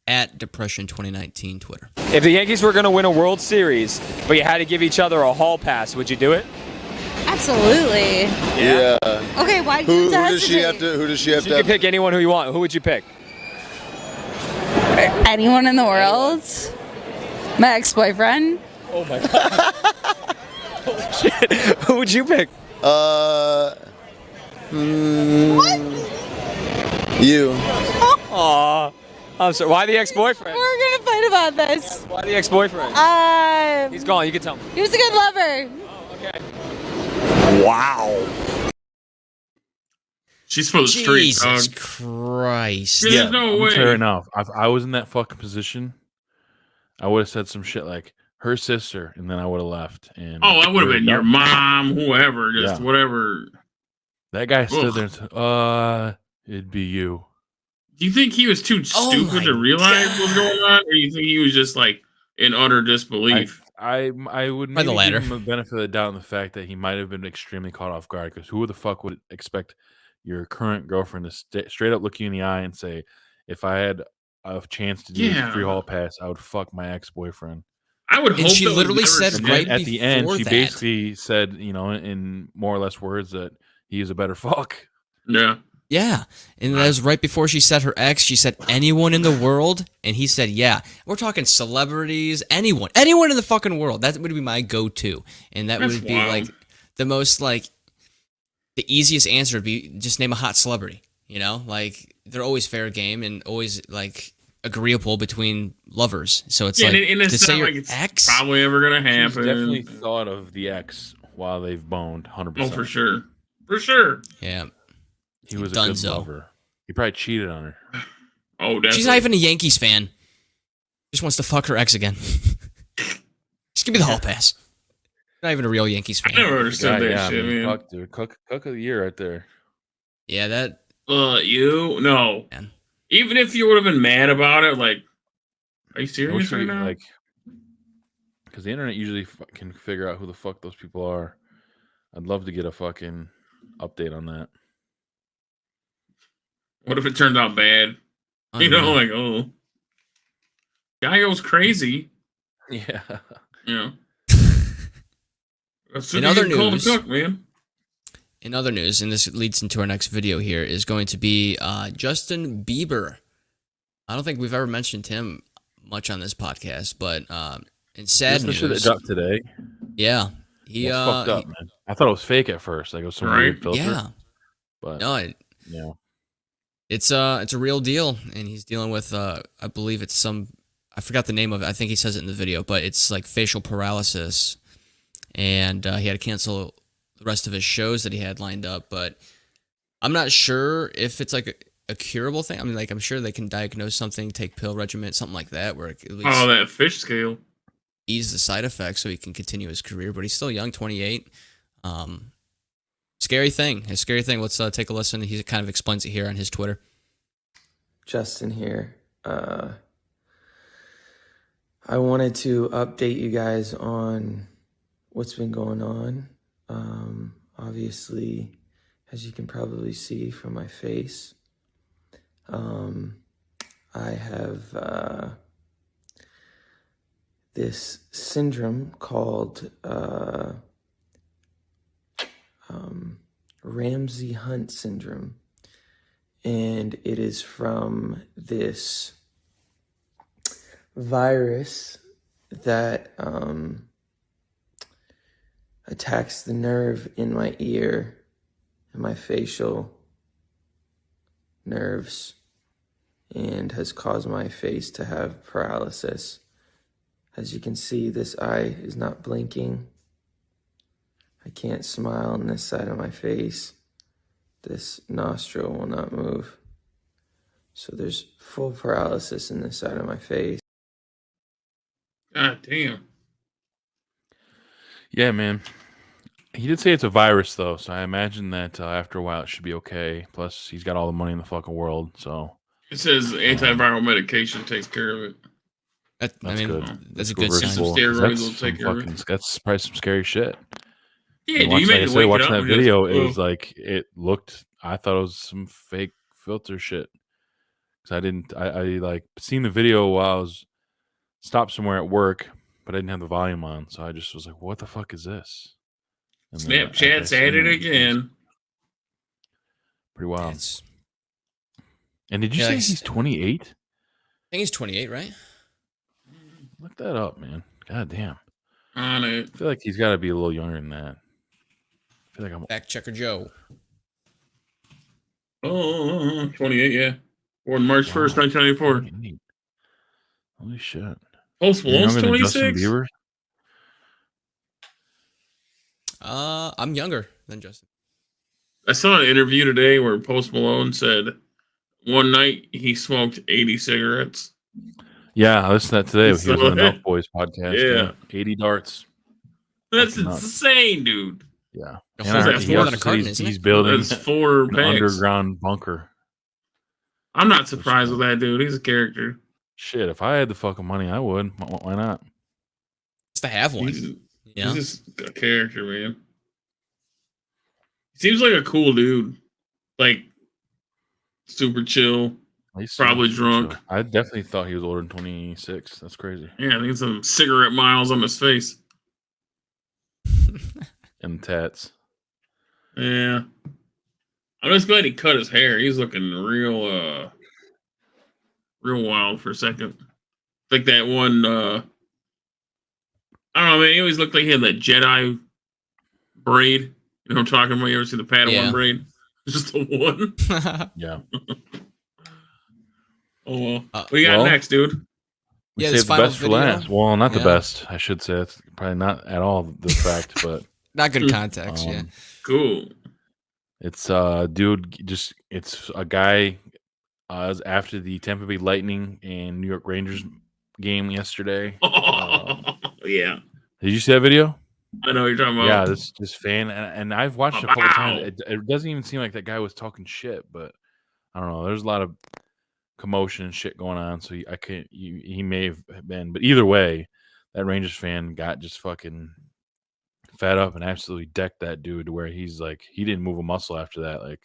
@Depression2019 Twitter. If the Yankees were going to win a World Series, but you had to give each other a hall pass, would you do it? Absolutely. Yeah. Okay, why Who do you does she have to? Who does she have You to? could pick anyone who you want. Who would you pick? Anyone in the world? My ex-boyfriend? Oh my god. Holy shit. Who would you pick? You. Aw. I'm sorry. Why the ex-boyfriend? We're gonna fight about this. Why the ex-boyfriend? He's gone. You can tell me. He was a good lover. Okay. Wow. She's for the streets, dog. Jesus Christ. There's no way. Fair enough. If I was in that fucking position, I would have said some shit like her sister, and then I would have left. And Oh, that would have been your done. mom, whoever, just Yeah. whatever. That guy stood Ugh. there and said, it'd be you. Do you think he was too Oh stupid my to realize God. what's going on, or do you think he was just like in utter disbelief? I would By the maybe latter. give him the benefit of the doubt in the fact that he might have been extremely caught off guard, because who the fuck would expect your current girlfriend to straight up look you in the eye and say, if I had a chance to do Yeah. this free hall pass, I would fuck my ex-boyfriend. I would And hope she that was literally never said said. And right then at the end, before she that. basically said, in more or less words, that he is a better fuck. Yeah. Yeah. And that was right before she said her ex. She said anyone in the world. And he said, yeah. We're talking celebrities, anyone in the fucking world. That would be my go-to. And that That's would be wild. like the most like the easiest answer would be just name a hot celebrity. Like they're always fair game and always like agreeable between lovers. So it's Yeah, like and to it's say not your like it's ex. probably ever gonna She's happen. definitely thought of the ex while they've boned, 100%. Oh, for sure, for sure. Yeah. He was a Dunzo. good lover. He probably cheated on her. Oh, definitely. She's not even a Yankees fan. Just wants to fuck her ex again. Just give me the hall pass. Not even a real Yankees I fan. never understood that Yeah, shit, man. Fuck, dude. Cook of the year right there. Yeah, that. No. Man. Even if you would have been mad about it, like, are you I serious wish right we, now? like, because the internet usually can figure out who the fuck those people are. I'd love to get a fucking update on that. What if it turned out bad? You know, like, oh, guy goes crazy. Yeah. You know. That's In other called a news, Cuck, man. In other news, and this leads into our next video here, is going to be Justin Bieber. I don't think we've ever mentioned him much on this podcast, but in sad Isn't the news, shit that dropped today? yeah, he That's fucked up, man. I thought it was fake at first. Like it was some weird filter. Yeah, but no, yeah, it's a real deal, and he's dealing with I believe it's some, I forgot the name of it. I think he says it in the video, but it's like facial paralysis, and he had to cancel the rest of his shows that he had lined up. But I'm not sure if it's like a curable thing. I mean, like I'm sure they can diagnose something, take pill regimen, something like that, where at least that fish scale ease the side effects so he can continue his career. But he's still young, 28. Scary thing. A scary thing. Let's take a listen. He kind of explains it here on his Twitter. Justin here. I wanted to update you guys on what's been going on. Obviously, as you can probably see from my face, I have this syndrome called Ramsay-Hunt syndrome, and it is from this virus that attacks the nerve in my ear and my facial nerves and has caused my face to have paralysis. As you can see, this eye is not blinking. I can't smile on this side of my face. This nostril will not move. So there's full paralysis in this side of my face. God damn. Yeah, man. He did say it's a virus, though, so I imagine that after a while it should be okay. Plus, he's got all the money in the fucking world, so. It says antiviral medication takes care of it. That's good. That's a good sign. Some steroids will take care of it. That's probably some scary shit. Yeah, you made me wake watching up that video, it was like, it looked, I thought it was some fake filter shit. Because I like seen the video while I was stopped somewhere at work, but I didn't have the volume on. So I just was like, what the fuck is this? And then Snapchat's at it again. Pretty wild. And did you say he's 28? I think he's 28, right? Look that up, man. God damn. On it. I feel like he's got to be a little younger than that. I feel like I'm Fact checker Joe. Oh, 28, yeah. Born March 1st, 1994. Holy shit. Post Malone's 26? I'm younger than Justin. I saw an interview today where Post Malone said one night he smoked 80 cigarettes. Yeah, I listened to that today. He was on the Milk Boys podcast. Yeah. 80 darts. That's insane, dude. Yeah. That's more than a carton, isn't it? He's building That's 4 an packs. underground bunker. I'm not surprised with that, dude. He's a character. Shit, if I had the fucking money, I would. Why not? Just to have one. He's just a character, man. He seems like a cool dude. Like, super chill. He's probably drunk. Chill. I definitely thought he was older than 26. That's crazy. Yeah, I think some cigarette miles on his face. And tats. Yeah. I'm just glad he cut his hair. He's looking real wild for a second. Like that one, I don't know, man. He always looked like he had that Jedi braid. You know what I'm talking about? You ever see the Padawan braid? Just the one. Yeah. Oh, well. What do you got next, dude? We saved the best for last. Well, not the best, I should say. It's probably not at all the fact, but. Not good context, Cool. It's dude, it's a guy It was after the Tampa Bay Lightning and New York Rangers game yesterday. Yeah, Did you see that video? I know what you're talking Yeah, about. this fan, and I've watched it a couple times. It doesn't even seem like that guy was talking shit, but I don't know. There's a lot of commotion and shit going on, so I can't. He may have been, but either way, that Rangers fan got just fucking fed up and absolutely decked that dude to where he's like, he didn't move a muscle after that. Like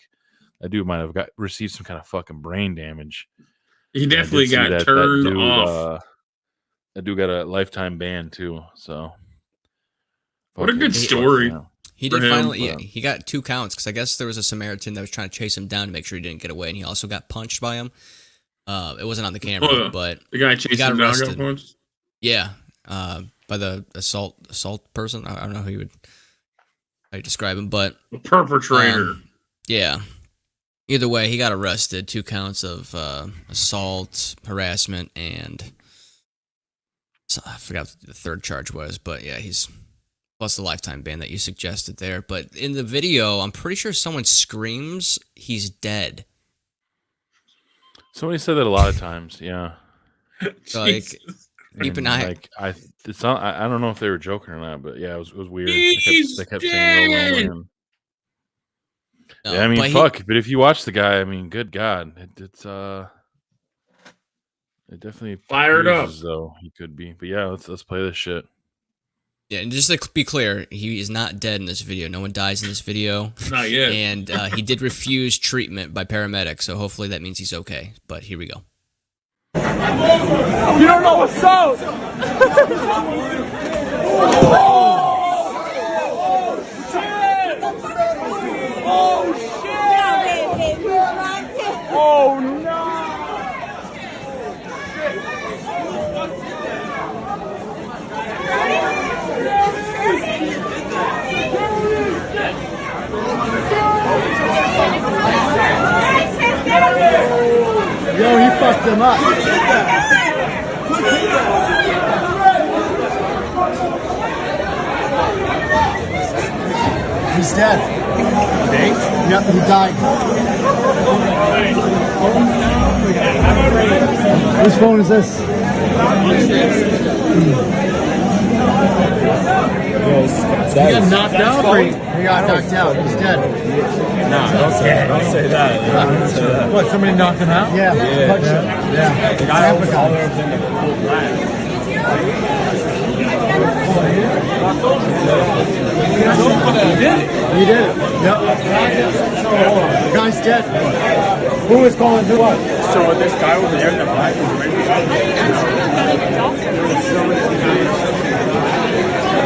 that dude might have received some kind of fucking brain damage. He And I definitely did see got that turned dude, off. that dude got a lifetime ban too. So What a good fucking- story. yeah. He For did him, finally. Yeah, but- he got 2 counts because I guess there was a Samaritan that was trying to chase him down to make sure he didn't get away, and he also got punched by him. It wasn't on the camera, Oh, but The guy chasing got him down arrested. got punched. yeah, by the assault person. I don't know how you describe him, but The perpetrator. yeah. Either way, he got arrested. 2 counts of assault, harassment, and I forgot what the third charge was, but yeah, he's plus the lifetime ban that you suggested there. But in the video, I'm pretty sure someone screams he's dead. Somebody said that a lot of times. Yeah. Like, Jesus. keep an And, eye. Like it's not, I don't know if they were joking or not, but yeah, it was weird. He's They kept saying it over and dead. over again. No, Yeah, I mean, but fuck. But if you watch the guy, I mean, good God, it definitely Fired appears up. as though he could be. But yeah, let's play this shit. yeah, and just to be clear, he is not dead in this video. No one dies in this video. Not yet. And he did refuse treatment by paramedics, so hopefully that means he's okay. But here we go. You don't know what's up. Oh no! Yo, he fucked him up. He's dead. Yep, he died. Whose phone is this? He got knocked out. He got knocked out. He's dead. Nah, don't say that. Don't say that. What? Somebody knocked him out? Yeah. Yeah. The guy was taller than the full black. He did it. Yep. The guy's dead. Who is calling who up? So this guy over there in the black was right beside me.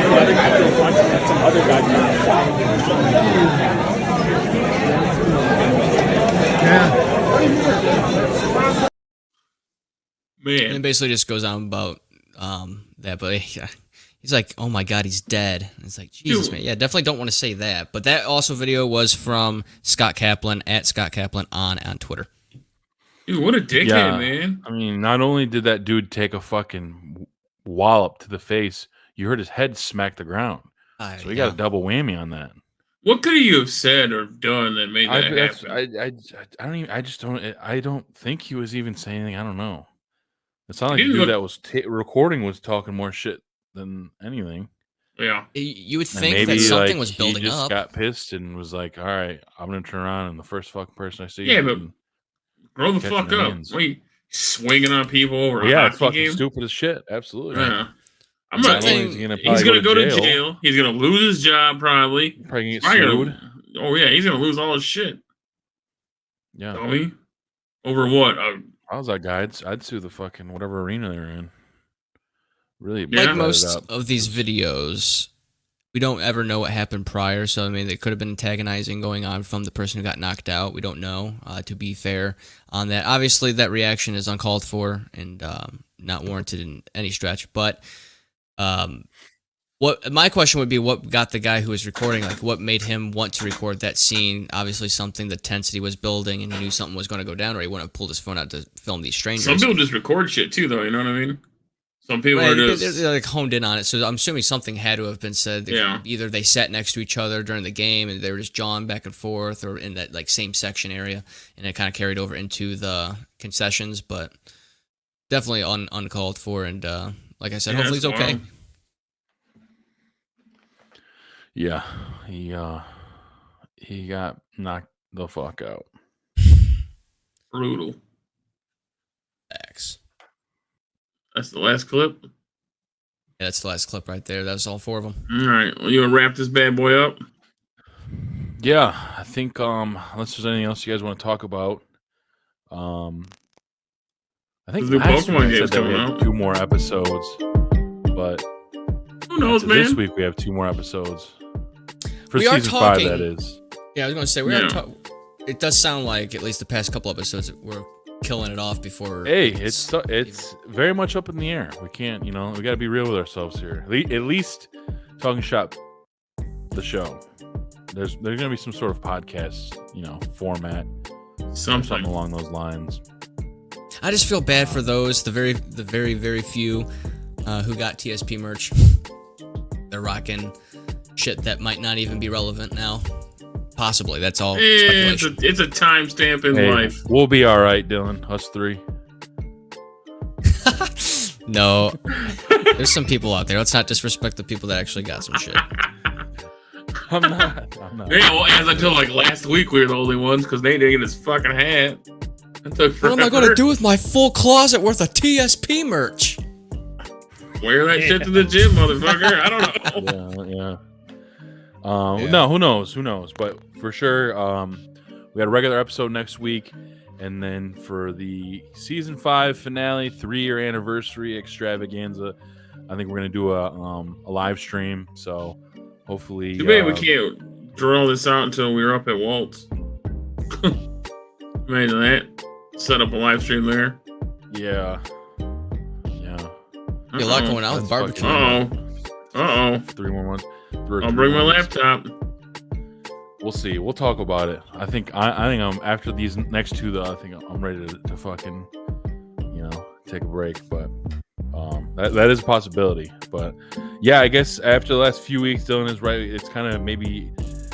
The other guy threw a punch and some other guy threw a punch. Yeah. And Man. it basically just goes on about that, but yeah, he's like, "Oh my God, he's dead." And it's like, Jesus, Dude. man. Yeah, definitely don't want to say that. But that also video was from Scott Kaplan at Scott Kaplan on Twitter. Dude, what a dickhead, Yeah. man. I mean, not only did that dude take a fucking wallop to the face, you heard his head smack the ground. So he got a double whammy on that. What could you have said or done that made that happen? I don't even. I just don't. I don't think he was even saying anything. I don't know. It sounded like He the didn't dude look- that was recording was talking more shit than anything. Yeah. You would And think maybe that something like, was building he just up. got pissed and was like, "All right, I'm gonna turn around and the first fucking person I see." Yeah, but and- grow the catching fuck the up. hands. Wait, swinging on people over Well, a yeah, it's hockey fucking game? stupid as shit. Absolutely. Yeah. I'm Not not only saying is he gonna he's probably gonna go to jail. He's gonna lose his job probably. Probably get Probably sued. gonna- oh yeah, he's gonna lose all his shit. Yeah. Dummy. Over what? I was that guy. I'd sue the fucking whatever arena they're in. Really, Yeah. Like set it most up. of these videos, we don't ever know what happened prior. So I mean, there could have been antagonizing going on from the person who got knocked out. We don't know. To be fair on that, obviously that reaction is uncalled for and not warranted in any stretch. But what my question would be, what got the guy who was recording, like, what made him want to record that scene? Obviously, something the tensity was building, and he knew something was going to go down, or he wouldn't have pulled his phone out to film these strangers. Some people just record shit too, though. You know what I mean? Some people Well, are just they're like honed in on it, so I'm assuming something had to have been said. Yeah. Either they sat next to each other during the game and they were just jawing back and forth, or in that like same section area, and it kind of carried over into the concessions. But definitely uncalled for, and like I said, hopefully he's that's okay. wild. Yeah, he got knocked the fuck out. Brutal. X. That's the last clip. Yeah, that's the last clip right there. That was all 4 of them. All right. Well, you want to wrap this bad boy up? Yeah, I think unless there's anything else you guys want to talk about, I think The new last Pokemon week I game's said that we coming had out. 2 more episodes, but Who knows, after this man? week we have 2 more episodes for We are season 5. talking- That is. Yeah, I was going to say it does sound like at least the past couple episodes we're killing it off before. Hey, it's very much up in the air. We can't, we got to be real with ourselves here. At least Talking Shop, the show. There's going to be some sort of podcast, format, something along those lines. I just feel bad for those the very very few who got TSP merch. They're rocking shit that might not even be relevant now. Possibly, that's all speculation. It's a timestamp in life. We'll be all right, Dylan. Us 3. No, there's some people out there. Let's not disrespect the people that actually got some shit. I'm not. Yeah, well, as until like last week, we were the only ones because they didn't get his fucking hat. It took What am I going to do with my full closet worth of TSP merch? Wear that shit to the gym, motherfucker. I don't know. Yeah. No, who knows? But for sure, we got a regular episode next week, and then for the season 5 finale, 3-year anniversary extravaganza, I think we're gonna do a live stream. So hopefully, Too bad we can't draw this out until we were up at Walt's. Imagine that. Set up a live stream there. Yeah. Be a lot going on with barbecue. Uh-oh. 3 more months. I'll bring my laptop. We'll see. We'll talk about it. I think I'm after these next 2 though. I think I'm ready to fucking take a break. But that is a possibility. But yeah, I guess after the last few weeks, Dylan is right. It's kind of maybe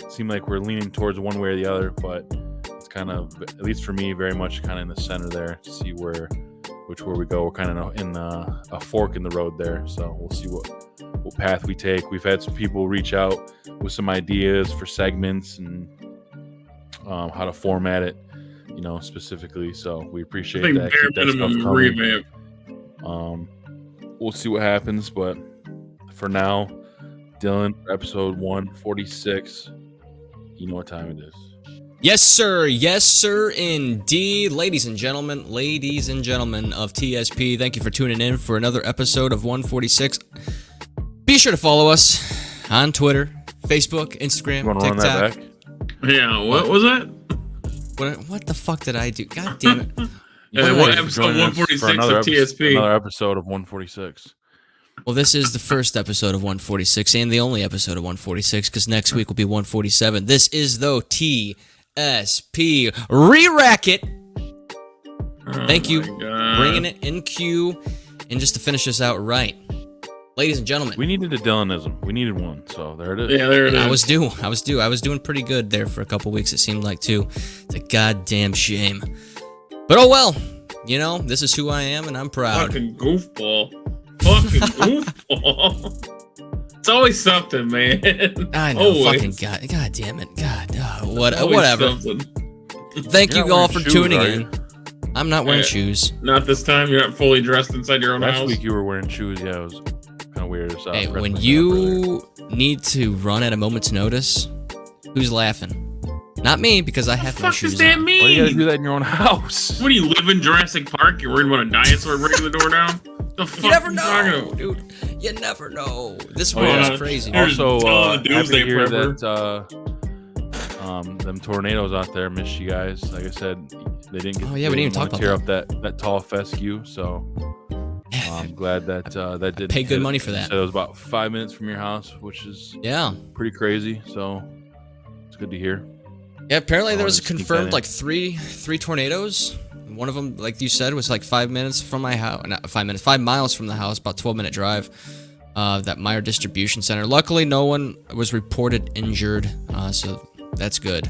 seem like we're leaning towards one way or the other, but it's kind of, at least for me, very much kind of in the center there to see which way we go. We're kind of in a fork in the road there, so we'll see what path we take. We've had some people reach out with some ideas for segments and how to format it, specifically. So we appreciate that. Keep that stuff coming. We'll see what happens, but for now, Dylan, episode 146. You know what time it is. Yes, sir, indeed. Ladies and gentlemen of TSP, thank you for tuning in for another episode of 146. Be sure to follow us on Twitter, Facebook, Instagram, You want to run TikTok. that back? Yeah, what was that? What the fuck did I do? God damn it. Yeah, what episode 146 of TSP? Another episode of 146. Well, this is the first episode of 146 and the only episode of 146 because next week will be 147. This is, though, TSP. Re-rack it. Thank you. Bringing it in queue. And just to finish this out right, ladies and gentlemen. We needed a Dylanism. We needed one, so there it is. Yeah, there it is. I was due. I was doing pretty good there for a couple weeks, it seemed like, too. It's a goddamn shame. But oh well. This is who I am, and I'm proud. Fucking goofball. It's always something, man. I know. Always. Fucking God damn it. God. Whatever. Something. Thank you all for shoes, tuning are in. you? I'm not wearing shoes. Not this time. You're not fully dressed inside your own Last house. week you were wearing shoes. Yeah, it was kind of weird. So Hey, when you need to run at a moment's notice, who's laughing? Not me, because I have my What the fuck shoes does that on. mean? Why do you gotta do that in your own house? What do you live in Jurassic Park? You're worried about a dinosaur breaking the door down? The fuck You never are talking know, about? dude. You never know. This Oh, world yeah. is crazy. Here's Also, telling the happy to doomsday hear prepper. that them tornadoes out there missed you guys. Like I said, they didn't get. Oh, yeah, we didn't even want talk to tear about up that tall fescue. So I'm glad that that did. Pay good money for that. So it was about 5 minutes from your house, which is Yeah. pretty crazy. So it's good to hear. Yeah, apparently there I was wanted to sneak confirmed that in. like three tornadoes. One of them, like you said, was like 5 minutes from my house. Not 5 minutes, 5 miles from the house, about 12-minute drive. That Meyer Distribution Center. Luckily, no one was reported injured, so that's good.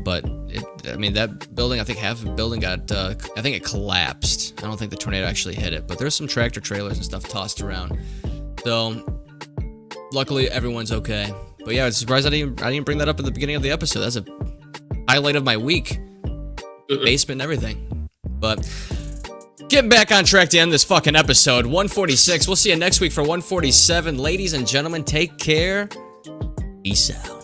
But that building, I think half of the building got, I think it collapsed. I don't think the tornado actually hit it, but there's some tractor trailers and stuff tossed around. So, luckily, everyone's okay. But yeah, I was surprised I didn't bring that up at the beginning of the episode. That's a highlight of my week. Basement and everything. But getting back on track to end this fucking episode. 146. We'll see you next week for 147. Ladies and gentlemen, take care. Peace out.